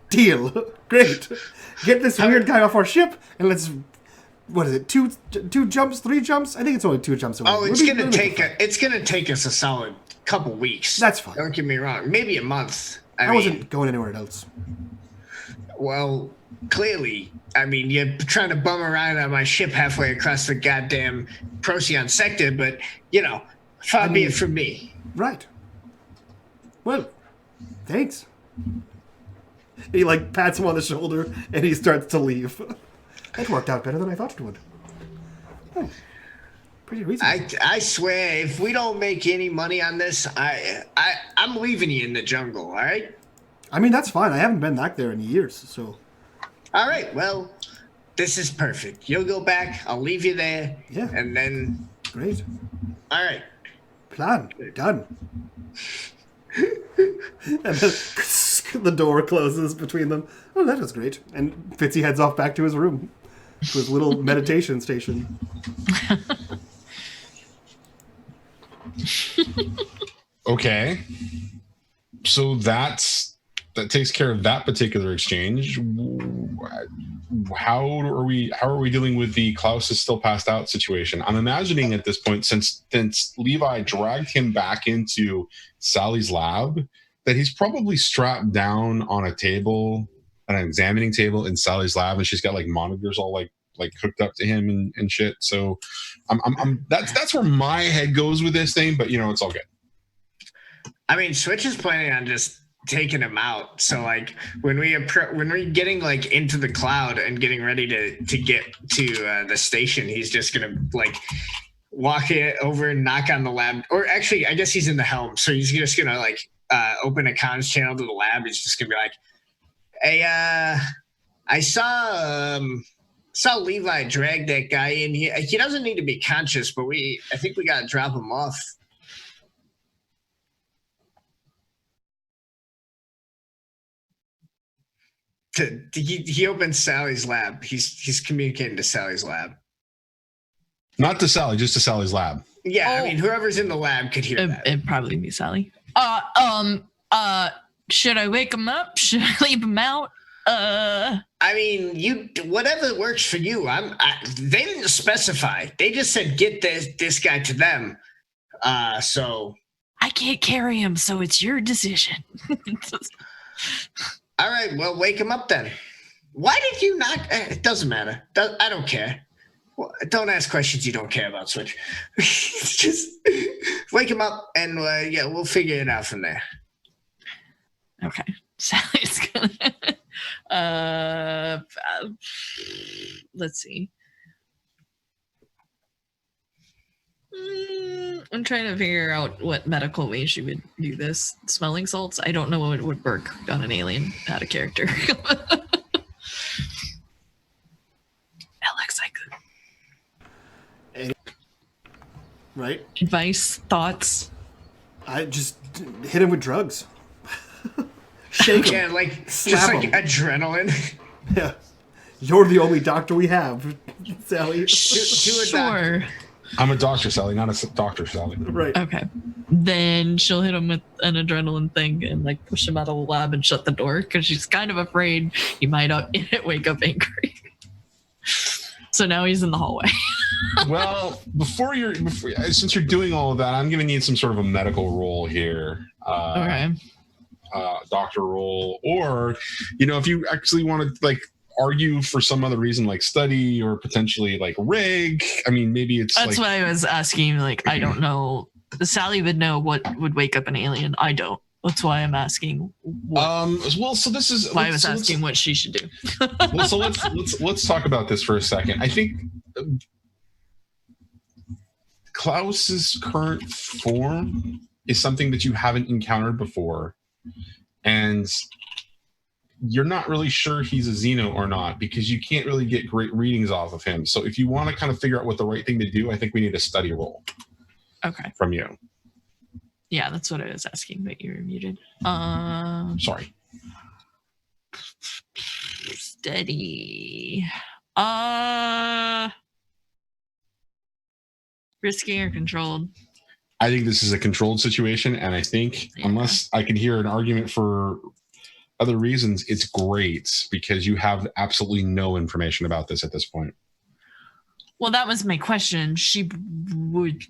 Deal. Great. Get this weird guy off our ship, and let's... What is it? Two jumps? 3 jumps? I think it's only 2 jumps away. Oh, it's gonna take us a solid couple weeks. That's fine. Don't get me wrong. Maybe a month. I wasn't going anywhere else. Well, clearly. I mean, you're trying to bum around on my ship halfway across the goddamn Procyon sector, but, far be it from me. Right. Well, thanks. He, pats him on the shoulder, and he starts to leave. That worked out better than I thought it would. Oh, pretty reasonable. I swear, if we don't make any money on this, I'm leaving you in the jungle, all right? I mean, that's fine. I haven't been back there in years, so... All right, well, this is perfect. You'll go back, I'll leave you there, yeah. And then... Great. All right. Plan. Done. And then the door closes between them. Oh, that was great. And Fitzy heads off back to his room. To his little meditation station. Okay. So that takes care of that particular exchange. How are we dealing with the Klaus is still passed out situation? I'm imagining at this point, since Levi dragged him back into Sally's lab, that he's probably strapped down on a table, an examining table in Sally's lab, and she's got monitors all like hooked up to him and shit. So that's where my head goes with this thing, but it's all good. I mean, Switch is planning on just taking him out. So when we're getting into the cloud and getting ready to get to the station, he's just gonna walk it over and knock on the lab. Or actually, I guess he's in the helm, so he's just gonna open a comms channel to the lab. He's just gonna be like, I saw Levi drag that guy in here. He doesn't need to be conscious, but I think we gotta drop him off. He opens Sally's lab. He's communicating to Sally's lab. Not to Sally, just to Sally's lab. Yeah, I mean, whoever's in the lab could hear that. It'd probably be Sally. Should I wake him up? Should I leave him out? I mean, whatever works for you. They didn't specify. They just said get this guy to them. So I can't carry him, so it's your decision. All right, well, wake him up then. Why did you not? It doesn't matter. I don't care. Well, don't ask questions you don't care about, Switch. Just wake him up, and we'll figure it out from there. Okay, Sally's gonna. Let's see. I'm trying to figure out what medical way she would do this. Smelling salts? I don't know what would work on an alien out of character. Alex, I could. Right? Advice, thoughts? I just hit him with drugs. Shake him. Yeah, like Slap just like him. Adrenaline. Yeah. You're the only doctor we have, Sally. Sure. I'm a doctor, Sally, not a doctor, Sally. Right. Okay. Then she'll hit him with an adrenaline thing and like push him out of the lab and shut the door because she's kind of afraid he might wake up angry. So now he's in the hallway. Well, since you're doing all of that, I'm going to need some sort of a medical role here. Okay. Doctor role, or if you actually want to like argue for some other reason, like study or potentially like rig. I mean, maybe it's that's what I was asking. Like, I don't know. Sally would know what would wake up an alien. I don't. That's why I'm asking. Well, so this is why I was asking what she should do. Well, so let's talk about this for a second. I think Klaus's current form is something that you haven't encountered before, and you're not really sure he's a Xeno or not because you can't really get great readings off of him. So if you want to kind of figure out what the right thing to do, I think we need a study roll. Okay. From you. Yeah, that's what I was asking, but you were muted. Sorry. Steady. Risky or controlled? I think this is a controlled situation, and I think unless I can hear an argument for other reasons, it's great because you have absolutely no information about this at this point. Well, that was my question. She would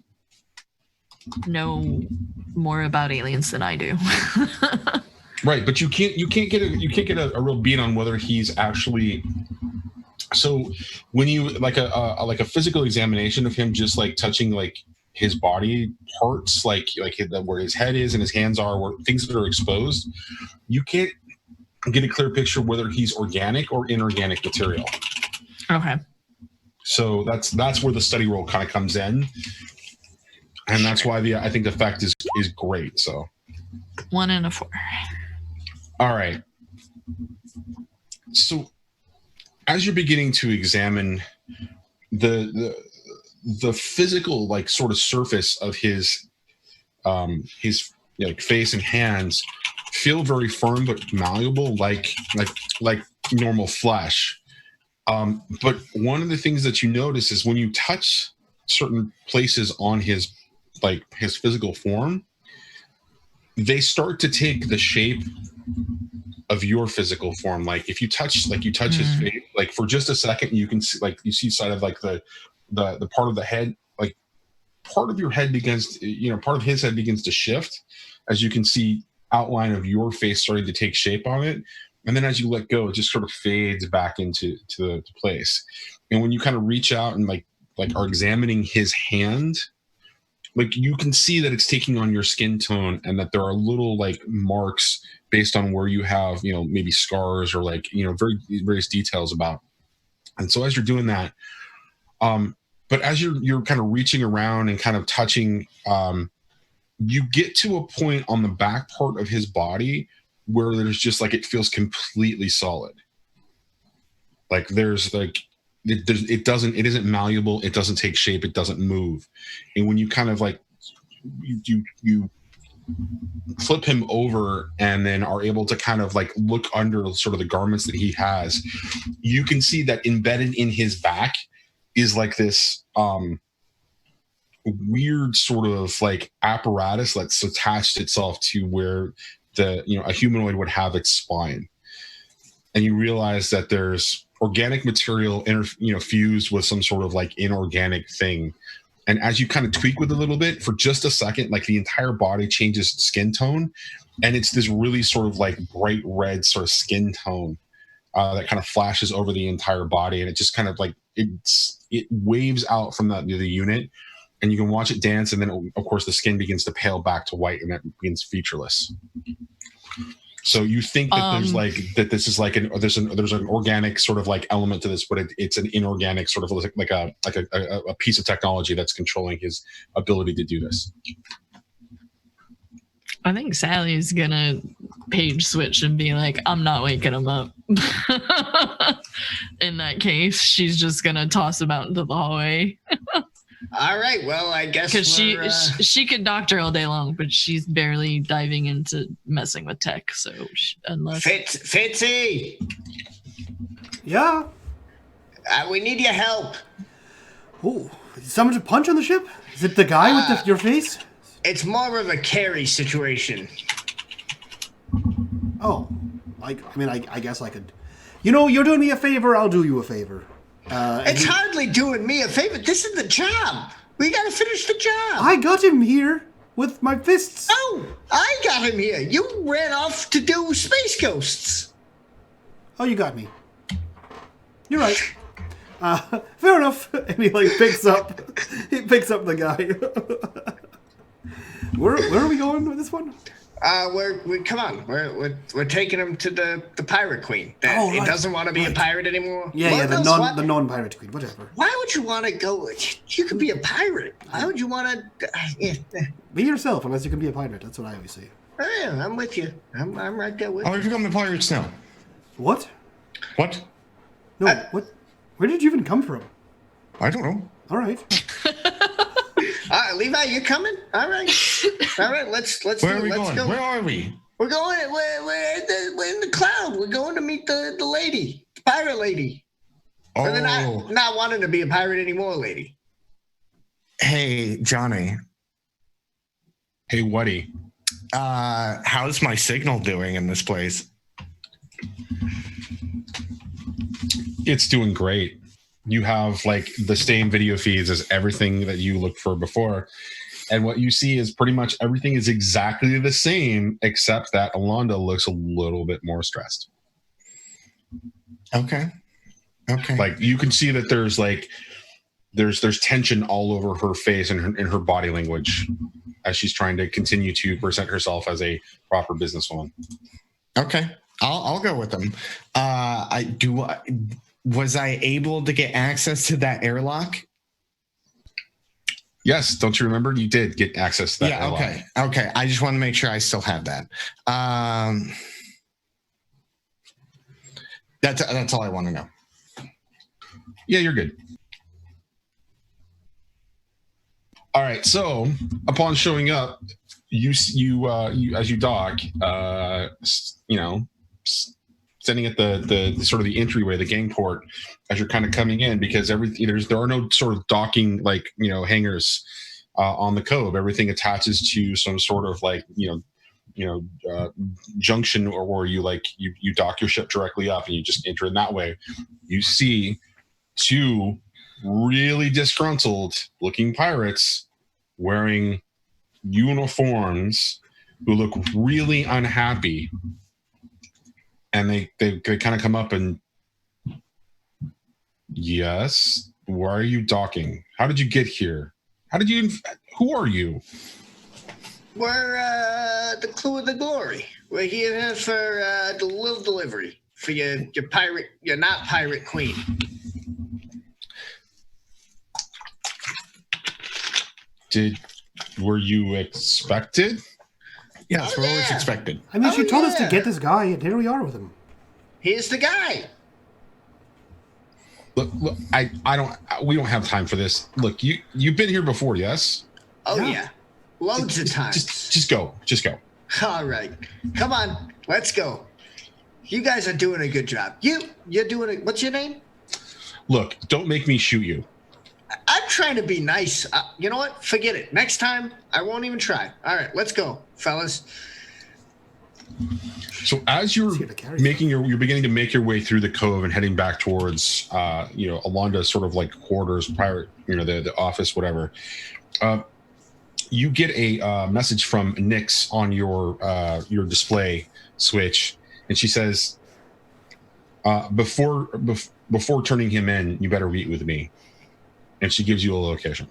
know more about aliens than I do. Right, but you can't get a real beat on whether he's actually. So when you like a physical examination of him, just like touching like his body parts, like where his head is and his hands are, where things that are exposed, you can't get a clear picture whether he's organic or inorganic material. Okay. So that's where the study role kind of comes in, and that's why I think the effect is great. So 1 and a 4. All right. So as you're beginning to examine the physical like sort of surface of his like face and hands feel very firm but malleable, like normal flesh. But one of the things that you notice is when you touch certain places on his physical form, they start to take the shape of your physical form. Like if you touch his face, like for just a second, you can see, like you see side of like the part of the head, like part of your head begins, part of his head begins to shift as you can see outline of your face starting to take shape on it. And then as you let go, it just sort of fades back into place. And when you kind of reach out and like are examining his hand, like you can see that it's taking on your skin tone and that there are little like marks based on where you have, maybe scars or like, various details about. And so as you're doing that, but as you're kind of reaching around and kind of touching, you get to a point on the back part of his body where there's just like it feels completely solid. Like there's like it isn't malleable, it doesn't take shape, it doesn't move. And when you kind of like you flip him over and then are able to kind of like look under sort of the garments that he has, you can see that embedded in his back is like this weird sort of like apparatus that's attached itself to where a humanoid would have its spine. And you realize that there's organic material fused with some sort of like inorganic thing. And as you kind of tweak with it a little bit, for just a second, like the entire body changes skin tone. And it's this really sort of like bright red sort of skin tone that kind of flashes over the entire body. And it just kind of like, it waves out from the unit. And you can watch it dance. And then, of course, the skin begins to pale back to white and it begins featureless. So you think that there's like that this is like there's an organic sort of like element to this, but it's an inorganic sort of like a piece of technology that's controlling his ability to do this. I think Sally's gonna page switch and be like, I'm not waking him up. In that case, she's just gonna toss him out into the hallway. All right. Well, I guess because she could doctor all day long, but she's barely diving into messing with tech. So unless Fitzy, Yeah. We need your help. Oh, someone to punch on the ship? Is it the guy with your face? It's more of a carry situation. Oh, I guess I could. You're doing me a favor. I'll do you a favor. It's hardly doing me a favor. This is the job. We got to finish the job. I got him here with my fists. Oh, I got him here. You ran off to do Space Ghosts. Oh, you got me. You're right. Fair enough. And he picks up the guy. Where are we going with this one? Come on. We're taking him to the pirate queen. He doesn't want to be a pirate anymore. Yeah, the non-pirate queen. Whatever. Why would you want to go? You could be a pirate. Why would you want to? Be yourself, unless you can be a pirate. That's what I always say. Yeah, I'm with you. I'm right there with you. Oh, we've become the pirates now. What? What? No. What? Where did you even come from? I don't know. All right. Levi, you coming? All right. Let's. Where are we going? Go. Where are we? We're going. We're in the cloud. We're going to meet the lady, the pirate lady. Oh. Or the not wanting to be a pirate anymore, lady. Hey, Johnny. Hey, Woody. How's my signal doing in this place? It's doing great. You have like the same video feeds as everything that you looked for before. And what you see is pretty much everything is exactly the same, except that Alonda looks a little bit more stressed. Okay. Like you can see that there's tension all over her face and in her body language as she's trying to continue to present herself as a proper businesswoman. Okay. I'll go with them. Was I able to get access to that airlock? Yes. Don't you remember? You did get access to that airlock. Okay. I just want to make sure I still have that. That's all I want to know. Yeah, you're good. All right. So upon showing up, you as you dock, standing at the sort of the entryway, the gang port, as you're kind of coming in, because there are no sort of docking hangars on the cove. Everything attaches to some sort of junction or where you dock your ship directly up and you just enter in that way. You see two really disgruntled looking pirates wearing uniforms who look really unhappy. And they kind of come up and, yes, why are you docking? How did you get here? Who are you? We're the Clue of the Glory. We're here for the little delivery for your not pirate queen. Were you expected? Yes, we're always expected. I mean, she told us to get this guy, and here we are with him. Here's the guy. Look, we don't have time for this. Look, you've been here before, yes? Oh yeah. Loads of times. Just go. All right. Come on. Let's go. You guys are doing a good job. You're doing it. What's your name? Look, don't make me shoot you. I'm trying to be nice. You know what? Forget it. Next time, I won't even try. All right, let's go, fellas. So as you're you're beginning to make your way through the cove and heading back towards, Alonda's sort of like quarters, prior, the office, whatever. You get a message from Nyx on your display switch, and she says, before turning him in, you better meet with me. And she gives you a location.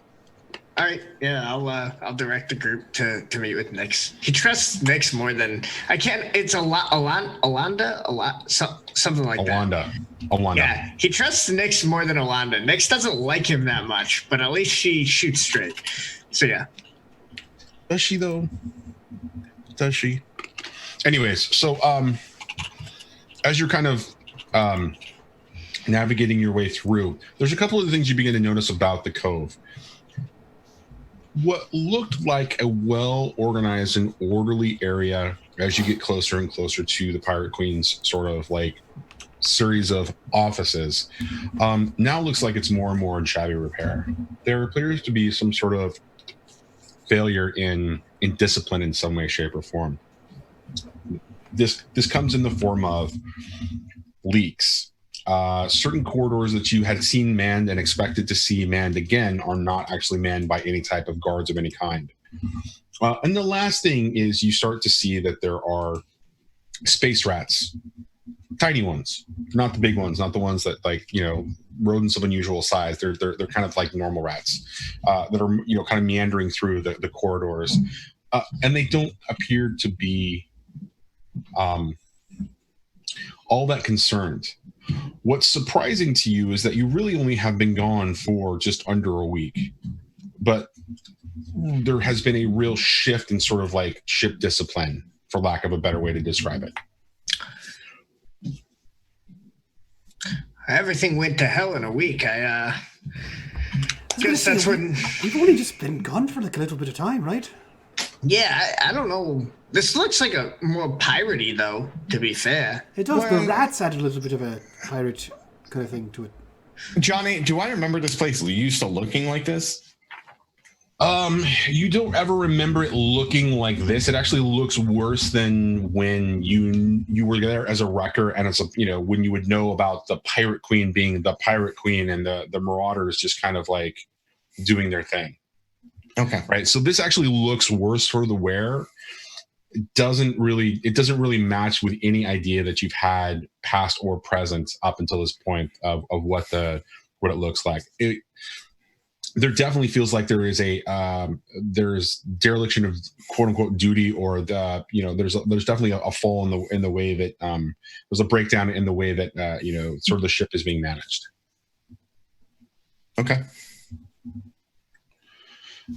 All right, yeah, I'll direct the group to meet with Nyx. He trusts Nyx more than I can. It's Alonda, something like that. Alonda. Yeah, he trusts Nyx more than Alonda. Nyx doesn't like him that much, but at least she shoots straight. So yeah. Does she though? Does she? Anyways, so as you're kind of navigating your way through, there's a couple of things you begin to notice about the cove. What looked like a well-organized and orderly area as you get closer and closer to the Pirate Queen's sort of like series of offices, now looks like it's more and more in shabby repair. There appears to be some sort of failure in discipline in some way, shape, or form. This comes in the form of leaks. Certain corridors that you had seen manned and expected to see manned again are not actually manned by any type of guards of any kind. And the last thing is you start to see that there are space rats, tiny ones, not the big ones, not the ones that rodents of unusual size. They're kind of like normal rats that are kind of meandering through the corridors, and they don't appear to be all that concerned. What's surprising to you is that you really only have been gone for just under a week, but there has been a real shift in sort of like ship discipline, for lack of a better way to describe it. Everything went to hell in a week. I guess that's when we've only just been gone for like a little bit of time, right? Yeah, I don't know. This looks like a more piratey, though, to be fair. It does. The rats add a little bit of a pirate kind of thing to it. Johnny, do I remember this place used to looking like this? You don't ever remember it looking like this. It actually looks worse than when you were there as a wrecker, and it's when you would know about the Pirate Queen being the Pirate Queen and the Marauders just kind of like doing their thing. Okay. Right. So this actually looks worse for the wear. It doesn't really match with any idea that you've had past or present up until this point of what it looks like. There definitely feels like there is there's dereliction of quote unquote duty, or there's definitely a fall in the way that there's a breakdown in the way that sort of the ship is being managed. Okay.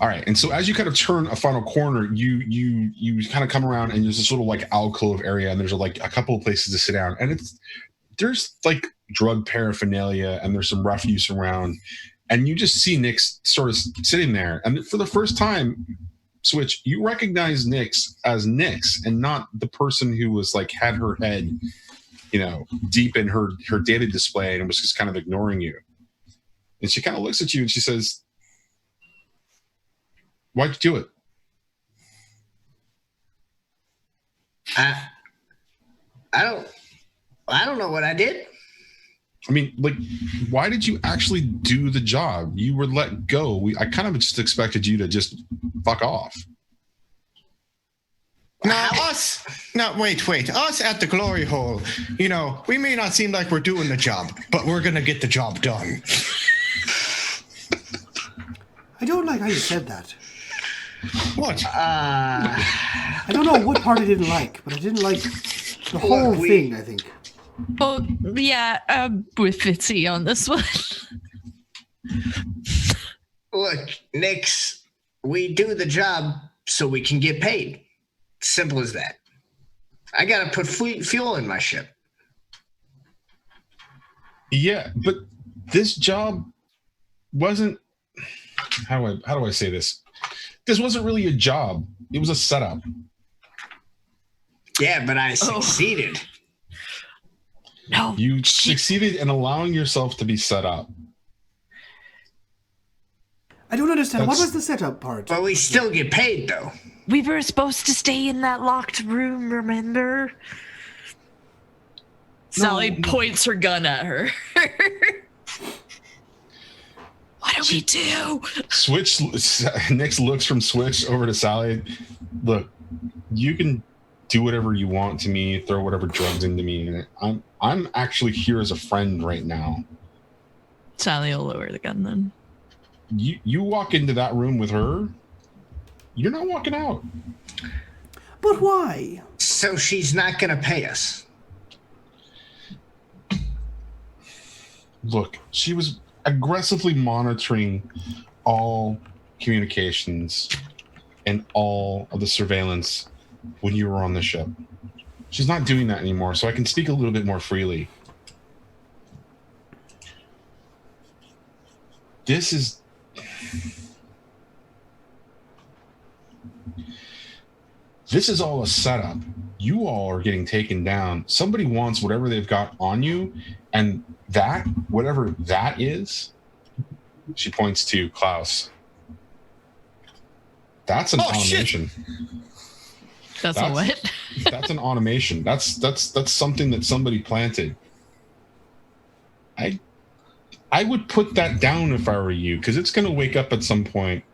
All right, and so as you kind of turn a final corner, you kind of come around, and there's this little like alcove area, and there's like a couple of places to sit down, and there's like drug paraphernalia, and there's some refuse around, and you just see Nyx sort of sitting there, and for the first time, Switch, you recognize Nyx as Nyx, and not the person who was like had her head, deep in her data display and was just kind of ignoring you, and she kind of looks at you and she says, "Why'd you do it?" I don't know what I did. I mean, like, why did you actually do the job? You were let go. I kind of just expected you to just fuck off. Now, wait. Us at the glory hole, we may not seem like we're doing the job, but we're going to get the job done. I don't like how you said that. What? I don't know what part I didn't like, but I didn't like the whole thing, I think. Oh, yeah, I'm with Fitzy on this one. Look, Nyx, we do the job so we can get paid. Simple as that. I gotta put fuel in my ship. Yeah, but this job wasn't. How do I say this? This wasn't really a job. It was a setup. Yeah, but I succeeded. No. You succeeded in allowing yourself to be set up. I don't understand. What was the setup part? But we still get paid, though. We were supposed to stay in that locked room, remember? Sally points her gun at her. What do we do? Switch. Nix looks from Switch over to Sally. Look, you can do whatever you want to me, throw whatever drugs into me. I'm actually here as a friend right now. Sally will lower the gun then. You walk into that room with her, you're not walking out. But why? So she's not gonna pay us. Look, she was aggressively monitoring all communications and all of the surveillance when you were on the ship. She's not doing that anymore, so I can speak a little bit more freely. This is all a setup. You all are getting taken down. Somebody wants whatever they've got on you, and that, whatever that is, she points to Klaus. That's an automation. That's a what? That's an automation. That's something that somebody planted. I would put that down if I were you, because it's going to wake up at some point.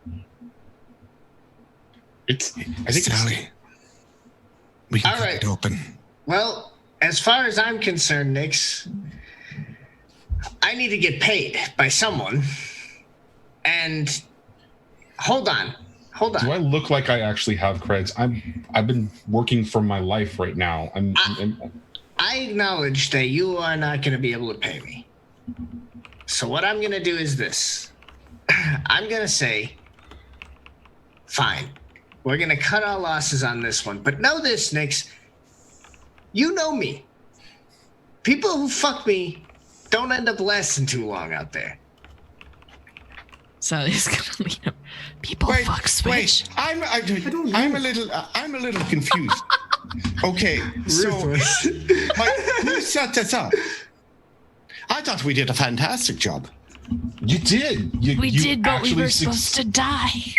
I think Sally, we can All cut right. it open. Well, as far as I'm concerned, Nix, I need to get paid by someone. And hold on. Do I look like I actually have creds? I've been working for my life right now. I acknowledge that you are not going to be able to pay me. So what I'm going to do is this. I'm going to say, fine. We're going to cut our losses on this one. But know this, Nix. You know me. People who fuck me don't end up lasting too long out there. Sally's gonna lean up. People fuck Switch. I'm a little confused. Okay, so who set this up? I thought we did a fantastic job. You did. We did, but we were supposed to die.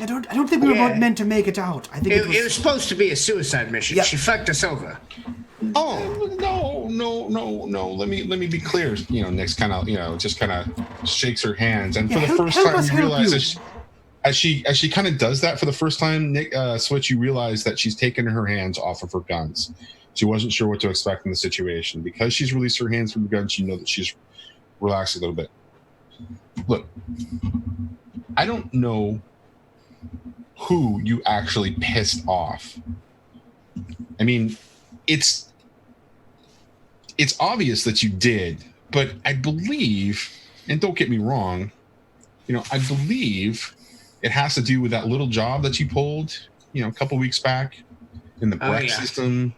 I don't think we were meant to make it out. I think it was supposed to be a suicide mission. Yeah. She fucked us over. Oh no! Let me be clear. Nix kind of just kind of shakes her hands, and for the first time you realize as she kind of does that for the first time, Switch, you realize that she's taken her hands off of her guns. She wasn't sure what to expect in the situation. Because she's released her hands from the guns, you know that she's relaxed a little bit. Look, I don't know who you actually pissed off. I mean, it's obvious that you did, but I believe, and don't get me wrong, I believe it has to do with that little job that you pulled, a couple weeks back in the Breck system.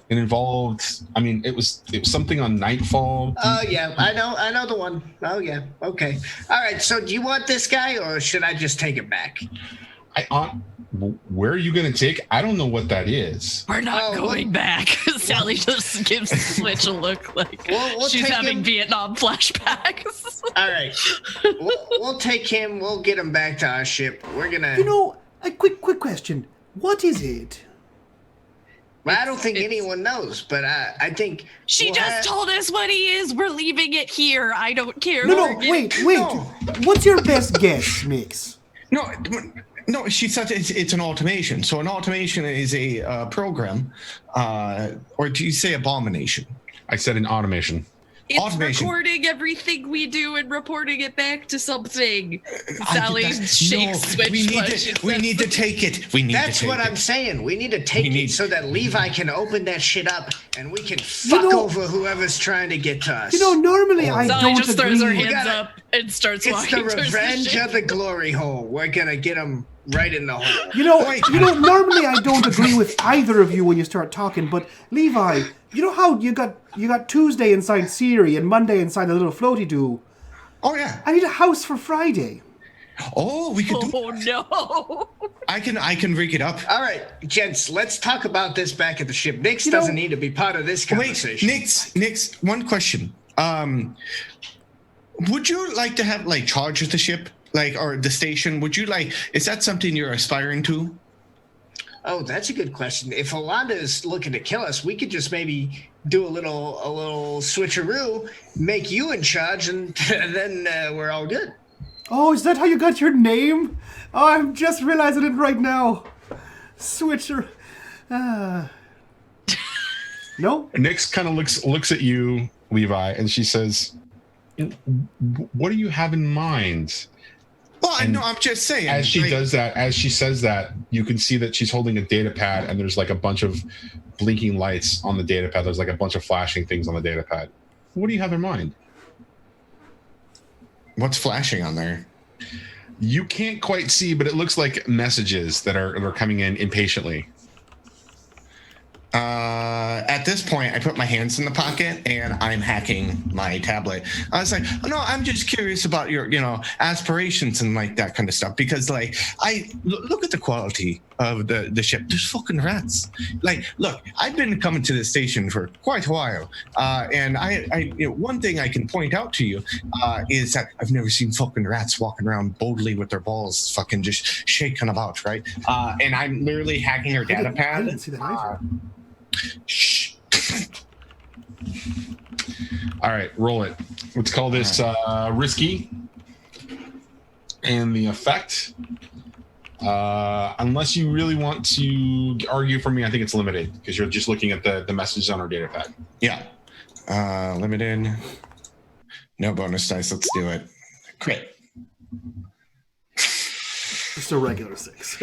It involved, it was something on Nightfall. Oh yeah, I know the one. Oh yeah, okay. All right, so do you want this guy or should I just take it back? Where are you going to take? I don't know what that is. We're not going back. Sally just gives Switch a look like she's having Vietnam flashbacks. All right, we'll take him. We'll get him back to our ship. We're gonna. A quick question. What is it? Well, I don't think anyone knows, but I think she just told us what he is. We're leaving it here. I don't care. Wait. What's your best guess, Mix? No, she said it's an automation. So an automation is a program, or do you say abomination? I said an automation. It's recording everything we do and reporting it back to something. Sally shakes Switch. We need to take it. That's what I'm saying. We need to take it so that Levi can open that shit up and we can fuck over whoever's trying to get to us. Normally I Sally don't just agree. throws her hands up and starts walking. It's the revenge of the glory hole. We're gonna get him right in the hole. You know, normally I don't agree with either of you when you start talking, but Levi, you know how you got Tuesday inside Siri and Monday inside the little floaty do? Oh yeah. I need a house for Friday. Oh, we could do. Oh no! I can rig it up. All right, gents, let's talk about this back at the ship. Nix doesn't need to be part of this conversation. Wait, Nix, one question. Would you like to have like charge of the ship, like, or the station? Would you like? Is that something you're aspiring to? Oh, that's a good question. If Alonda is looking to kill us, we could just maybe do a little switcheroo, make you in charge, and then we're all good. Oh, is that how you got your name? Oh, I'm just realizing it right now. Switcher. No? Nix kind of looks at you, Levi, and she says, "What do you have in mind?" Well, I know. I'm just saying. As she says that, you can see that she's holding a data pad, and there's like a bunch of blinking lights on the data pad. There's like a bunch of flashing things on the data pad. What do you have in mind? What's flashing on there? You can't quite see, but it looks like messages that are coming in impatiently. At this point, I put my hands in the pocket and I'm hacking my tablet. I was like, oh, no, I'm just curious about your, aspirations and like that kind of stuff. Because like, look at the quality of the ship. There's fucking rats. Like, look, I've been coming to the station for quite a while. And I one thing I can point out to you is that I've never seen fucking rats walking around boldly with their balls fucking just shaking about, right? And I'm literally hacking her data pad. I didn't see that either. Shh. All right, roll it. Let's call this risky. And the effect, unless you really want to argue for me, I think it's limited because you're just looking at the messages on our data pad. Yeah. Limited. No bonus dice. Let's do it. Crit. Just a regular 6.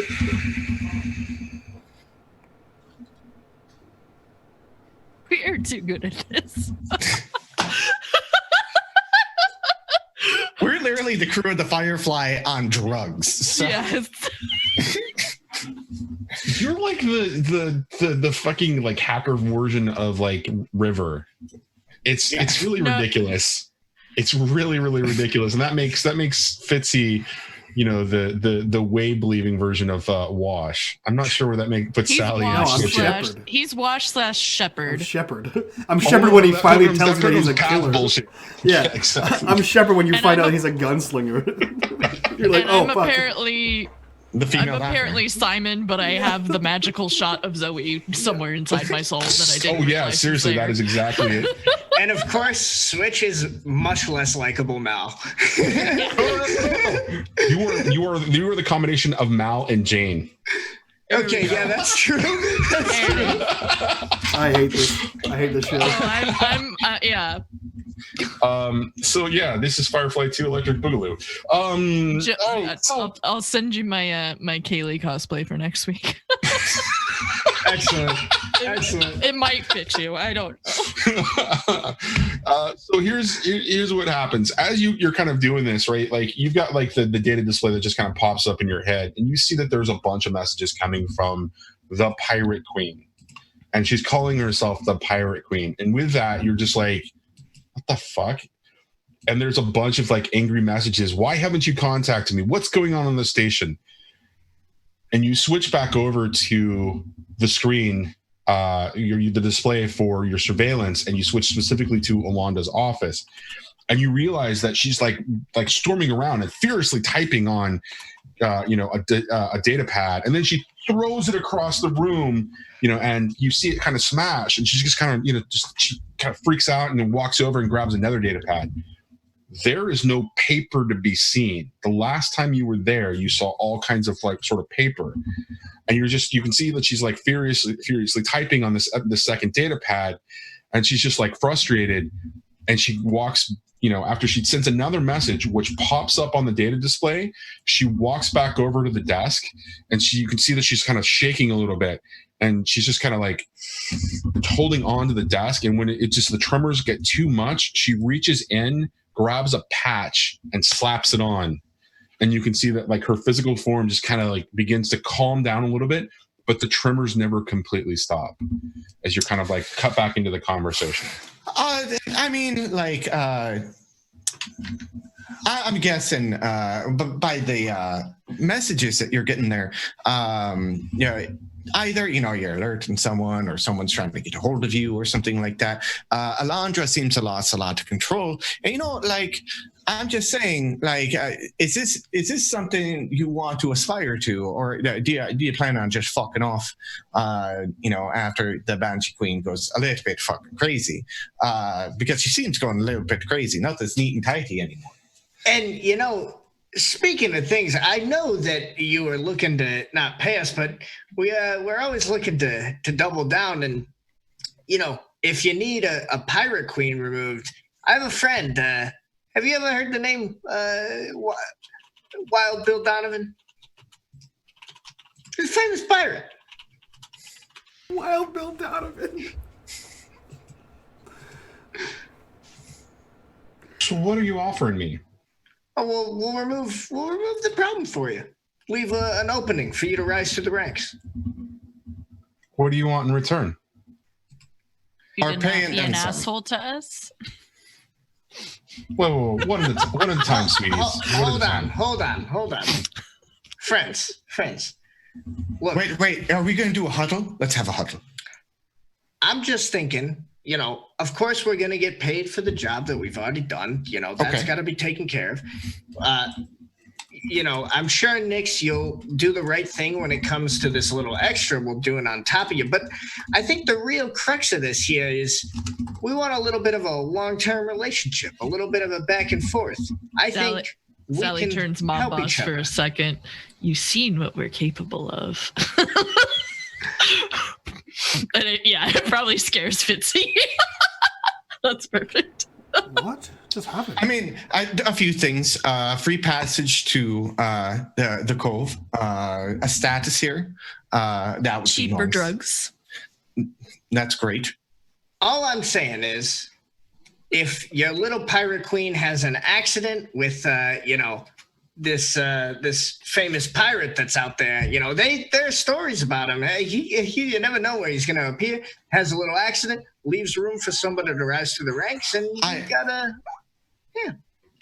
We are too good at this. We're literally the crew of the Firefly on drugs. So. Yes. You're like the fucking like hacker version of like River. It's really ridiculous. It's really ridiculous, and that makes Fitzy, the way believing version of Wash. I'm not sure where that puts Sally. He's Wash/Shepherd. I'm Shepherd when he finally tells me he's a killer. Bullshit. Yeah, exactly. I'm Shepherd when you find out he's a gunslinger. You're like, I'm fuck. apparently Simon, but I have the magical shot of Zoe somewhere inside my soul that I didn't. Oh yeah, seriously, that is exactly it. And of course, Switch is much less likable Mal. You are the combination of Mal and Jane. Okay, yeah, that's true. That's true. I hate this show. Yeah. So yeah, this is Firefly 2 Electric Boogaloo. I'll send you my my Kaylee cosplay for next week. Excellent. It might fit you. I don't know. So here's what happens as you're kind of doing this, right? Like you've got like the data display that just kind of pops up in your head, and you see that there's a bunch of messages coming from the Pirate Queen, and she's calling herself the Pirate Queen. And with that, you're just like, what the fuck? And there's a bunch of like angry messages. Why haven't you contacted me? What's going on the station? And you switch back over to the screen, the display for your surveillance, and you switch specifically to Alanda's office, and you realize that she's like storming around and furiously typing on, a data pad, and then she throws it across the room, and you see it kind of smash, and she's just kind of, she kind of freaks out and then walks over and grabs another data pad. There is no paper to be seen. The last time you were there, you saw all kinds of like sort of paper, and you can see that she's like furiously typing on this second data pad, and she's just like frustrated, and she walks, after she sends another message, which pops up on the data display, she walks back over to the desk, and you can see that she's kind of shaking a little bit, and she's just kind of like holding on to the desk, and when the tremors get too much, she reaches in, grabs a patch and slaps it on, and you can see that like her physical form just kind of like begins to calm down a little bit, but the tremors never completely stop as you're kind of like cut back into the conversation. I mean, like, I'm guessing by the messages that you're getting there, you know, either, you know, you're alerting someone or someone's trying to get a hold of you or something like that. Alondra seems to lost a lot of control. And, you know, like, I'm just saying, like, is this something you want to aspire to, or do you plan on just fucking off, you know, after the Banshee Queen goes a little bit fucking crazy? Because she seems going a little bit crazy, not as neat and tidy anymore. And, you know, speaking of things, I know that you are looking to not pay us, but we're always looking to double down. And, you know, if you need a pirate queen removed, I have a friend. Have you ever heard the name Wild Bill Donovan? He's a famous pirate. Wild Bill Donovan. So what are you offering me? Oh, well, we'll remove the problem for you. Leave an opening for you to rise to the ranks. What do you want in return? You Are did not paying be them an some. asshole to us. Whoa, one at a time, sweeties. Hold on. Friends. Look, Wait, are we going to do a huddle? Let's have a huddle. I'm just thinking, you know, of course we're going to get paid for the job that we've already done. You know, that's Okay. got to be taken care of. You know, I'm sure, Nix, you'll do the right thing when it comes to this little extra we'll do it on top of you. But I think the real crux of this here is we want a little bit of a long-term relationship, a little bit of a back and forth. I think we Sally can turns mob help boss each for other. a second. You've seen what we're capable of. And it probably scares Fitzy. That's perfect. What just happened? I mean, a few things. Free passage to the Cove. A status here. That would be Cheaper nice. drugs. That's great. All I'm saying is, if your little pirate queen has an accident with, you know, this famous pirate that's out there, you know, there are stories about him. You never know where he's going to appear. Has a little accident, leaves room for somebody to rise to the ranks, and you gotta, yeah.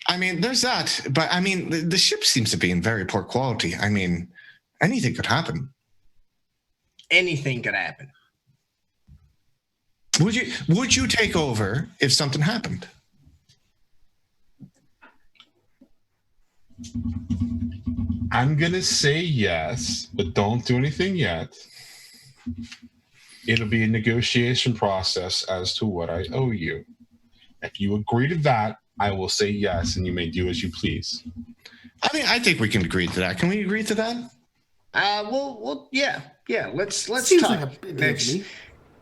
I mean, there's that, but I mean, the ship seems to be in very poor quality. I mean, anything could happen. Anything could happen. Would you take over if something happened? I'm gonna say yes, but don't do anything yet. It'll be a negotiation process as to what I owe you. If you agree to that, I will say yes, and you may do as you please. I mean, I think we can agree to that. Can we agree to that? Well, yeah. Let's Seems talk. like a big deal to me.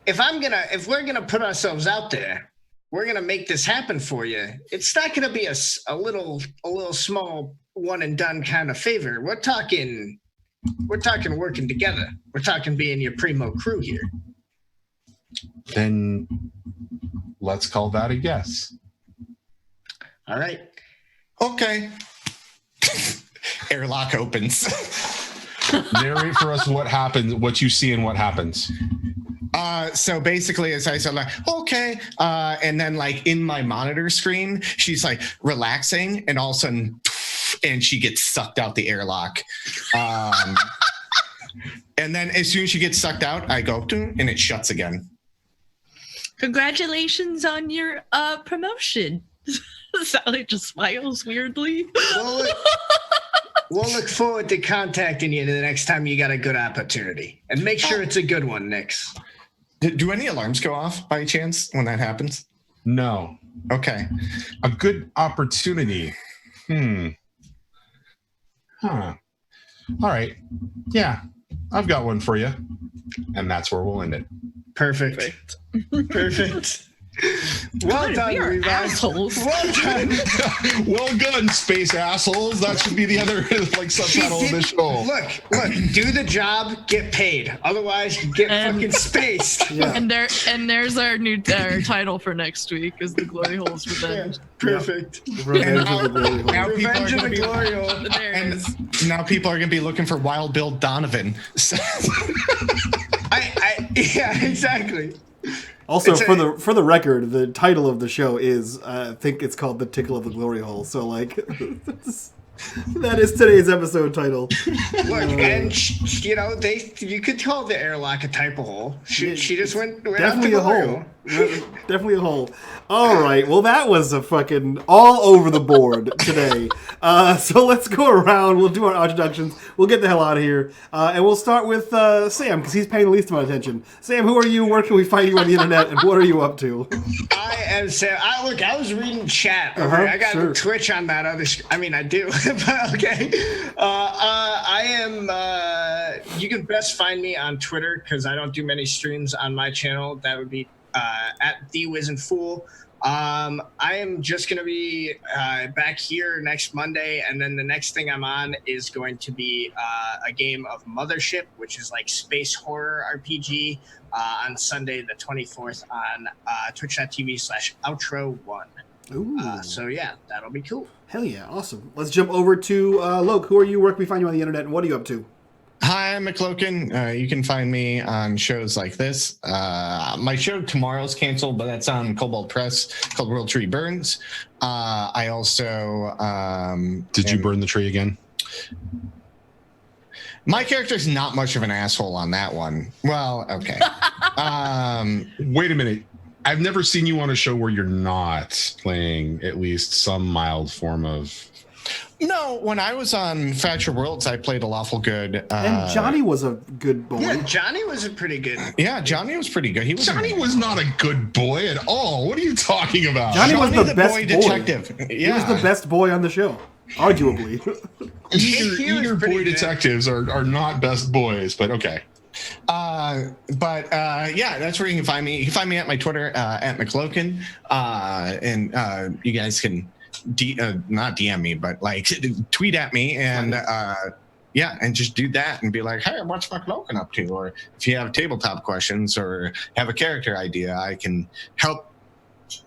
If we're gonna put ourselves out there, we're gonna make this happen for you. It's not gonna be a little small one and done kind of favor. We're talking working together. We're talking being your primo crew here. Then let's call that a yes. All right. Okay. Airlock opens. Narrate for us what happens, what you see and what happens. So basically, as I said, like, okay. And then, like, in my monitor screen, she's like relaxing, and all of a sudden, and she gets sucked out the airlock. And then as soon as she gets sucked out, I go, and it shuts again. Congratulations on your promotion. Sally just smiles weirdly. We'll look forward to contacting you the next time you got a good opportunity. And make sure it's a good one, Nix. Do any alarms go off by chance when that happens? No. Okay. A good opportunity. All right. Yeah, I've got one for you. And that's where we'll end it. Perfect. Well God, done, we are Levi. assholes. Well done. Well done, space assholes. That should be the other like subtitle of the show. Look, do the job, get paid. Otherwise, you get fucking spaced. Yeah. And there's our new title for next week is the Glory Holes Revenge. Perfect. Revenge of the Glory Hole. Now people are Revenge of gonna the be, Glory Hole. There it and is. now people are going to be looking for Wild Bill Donovan. So- Yeah, exactly. Also, It's for the record, the title of the show is I think it's called The Tickle of the Glory Hole. So like, that is today's episode title. Look, and you know, you could call the airlock a type of hole. She just went Definitely up a to the hole. Definitely a hole. All right. Well, that was a fucking all over the board today. So let's go around. We'll do our introductions. We'll get the hell out of here. And we'll start with Sam, because he's paying the least amount of attention. Sam, who are you? Where can we find you on the internet? And what are you up to? I am Sam. I was reading chat. Okay? Uh-huh, I got sure. Twitch on that other. I mean, I do. But okay. I am. You can best find me on Twitter because I don't do many streams on my channel. That would be at the Wizened Fool. I am just going to be back here next Monday, and then the next thing I'm on is going to be a game of Mothership, which is like space horror RPG, on Sunday the 24th on twitch.tv/outro1. Ooh. So yeah, that'll be cool. Hell yeah. Awesome. Let's jump over to Loke. Who are you? Where can we find you on the internet? And what are you up to? Hi, I'm McCloakin. You can find me on shows like this. My show tomorrow's canceled, but that's on Cobalt Press called World Tree Burns. I also... Did you burn the tree again? My character's not much of an asshole on that one. Well, okay. Wait a minute. I've never seen you on a show where you're not playing at least some mild form of... No, when I was on Fracture Worlds, I played a lawful good. And Johnny was a good boy. Yeah, Johnny was a pretty good. Yeah, Johnny was pretty good. Johnny was not a good boy at all. What are you talking about? Johnny was the best boy boy. detective. Yeah. He was the best boy on the show, arguably. Eager boy pretty good. detectives are not best boys, but okay. Yeah, that's where you can find me. You can find me at my Twitter at McCloakin, and you guys can not DM me, but like tweet at me and and just do that and be like, hey, what's McCloakin up to? Or if you have tabletop questions or have a character idea, I can help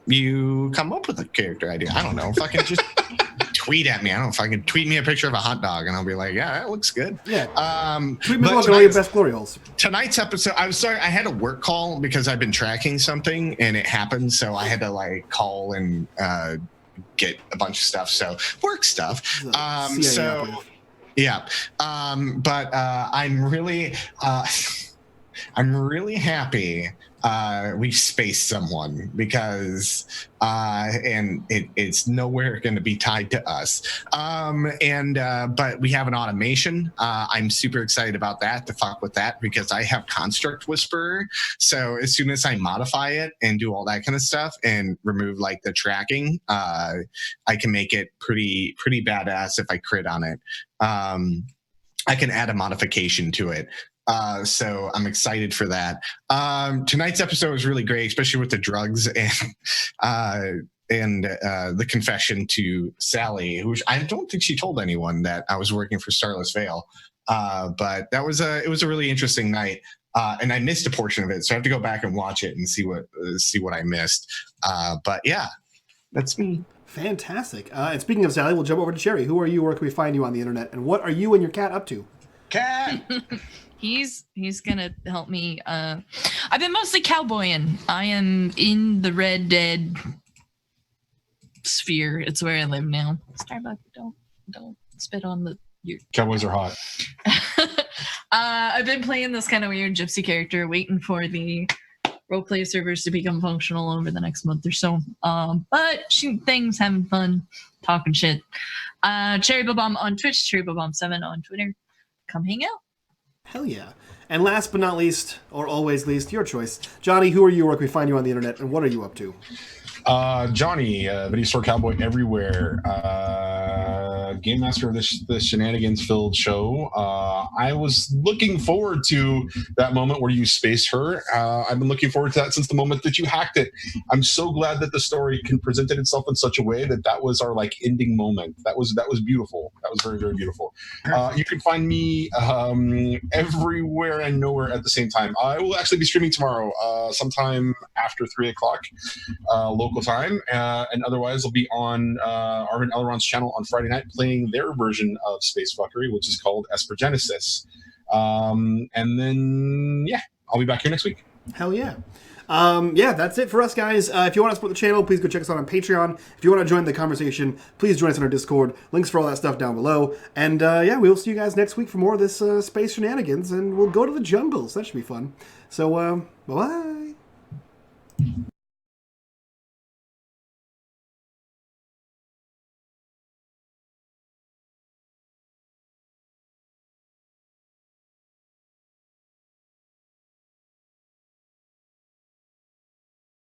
you come up with a character idea. I don't know, fucking just tweet at me. I don't know if I can tweet me a picture of a hot dog and I'll be like, yeah, that looks good. Yeah. Tweet but me about all your best glory holes. Tonight's episode, I had a work call because I've been tracking something and it happened, so I had to like call and get a bunch of stuff. So work stuff. CIA operative. Yeah. But I'm really happy we spaced someone because it's nowhere going to be tied to us. But we have an automation. I'm super excited about that, to fuck with that, because I have Construct Whisperer. So as soon as I modify it and do all that kind of stuff and remove like the tracking, I can make it pretty badass if I crit on it. I can add a modification to it. So I'm excited for that. Tonight's episode was really great, especially with the drugs and the confession to Sally, who I don't think she told anyone that I was working for Starless Veil. But it was a really interesting night. And I missed a portion of it, so I have to go back and watch it and see what I missed. But yeah, that's me. Fantastic. And speaking of Sally, we'll jump over to Sherry. Who are you? Where can we find you on the internet? And what are you and your cat up to? Cat. He's gonna help me. I've been mostly cowboying. I am in the Red Dead sphere. It's where I live now. Starbucks, don't spit on your Cowboys are hot. I've been playing this kind of weird gypsy character, waiting for the roleplay servers to become functional over the next month or so. But shooting things, having fun, talking shit. Cherry Bomb on Twitch, Cherry Bomb 7 on Twitter. Come hang out. Hell yeah. And last but not least, or always least, your choice. Johnny, who are you? Where can we find you on the internet? And what are you up to? Johnny, video store cowboy everywhere. game master of this shenanigans-filled show. I was looking forward to that moment where you spaced her. I've been looking forward to that since the moment that you hacked it. I'm so glad that the story presented itself in such a way that was our like ending moment. That was beautiful. That was very, very beautiful. You can find me everywhere and nowhere at the same time. I will actually be streaming tomorrow, sometime after 3 o'clock local time, and otherwise I'll be on Arvin Elron's channel on Friday night playing their version of Space Fuckery, which is called Espergenesis. And then, yeah, I'll be back here next week. Hell yeah. Yeah, that's it for us, guys. If you want to support the channel, please go check us out on Patreon. If you want to join the conversation, please join us on our Discord. Links for all that stuff down below. And yeah, we'll see you guys next week for more of this space shenanigans, and we'll go to the jungles. That should be fun. So, bye-bye.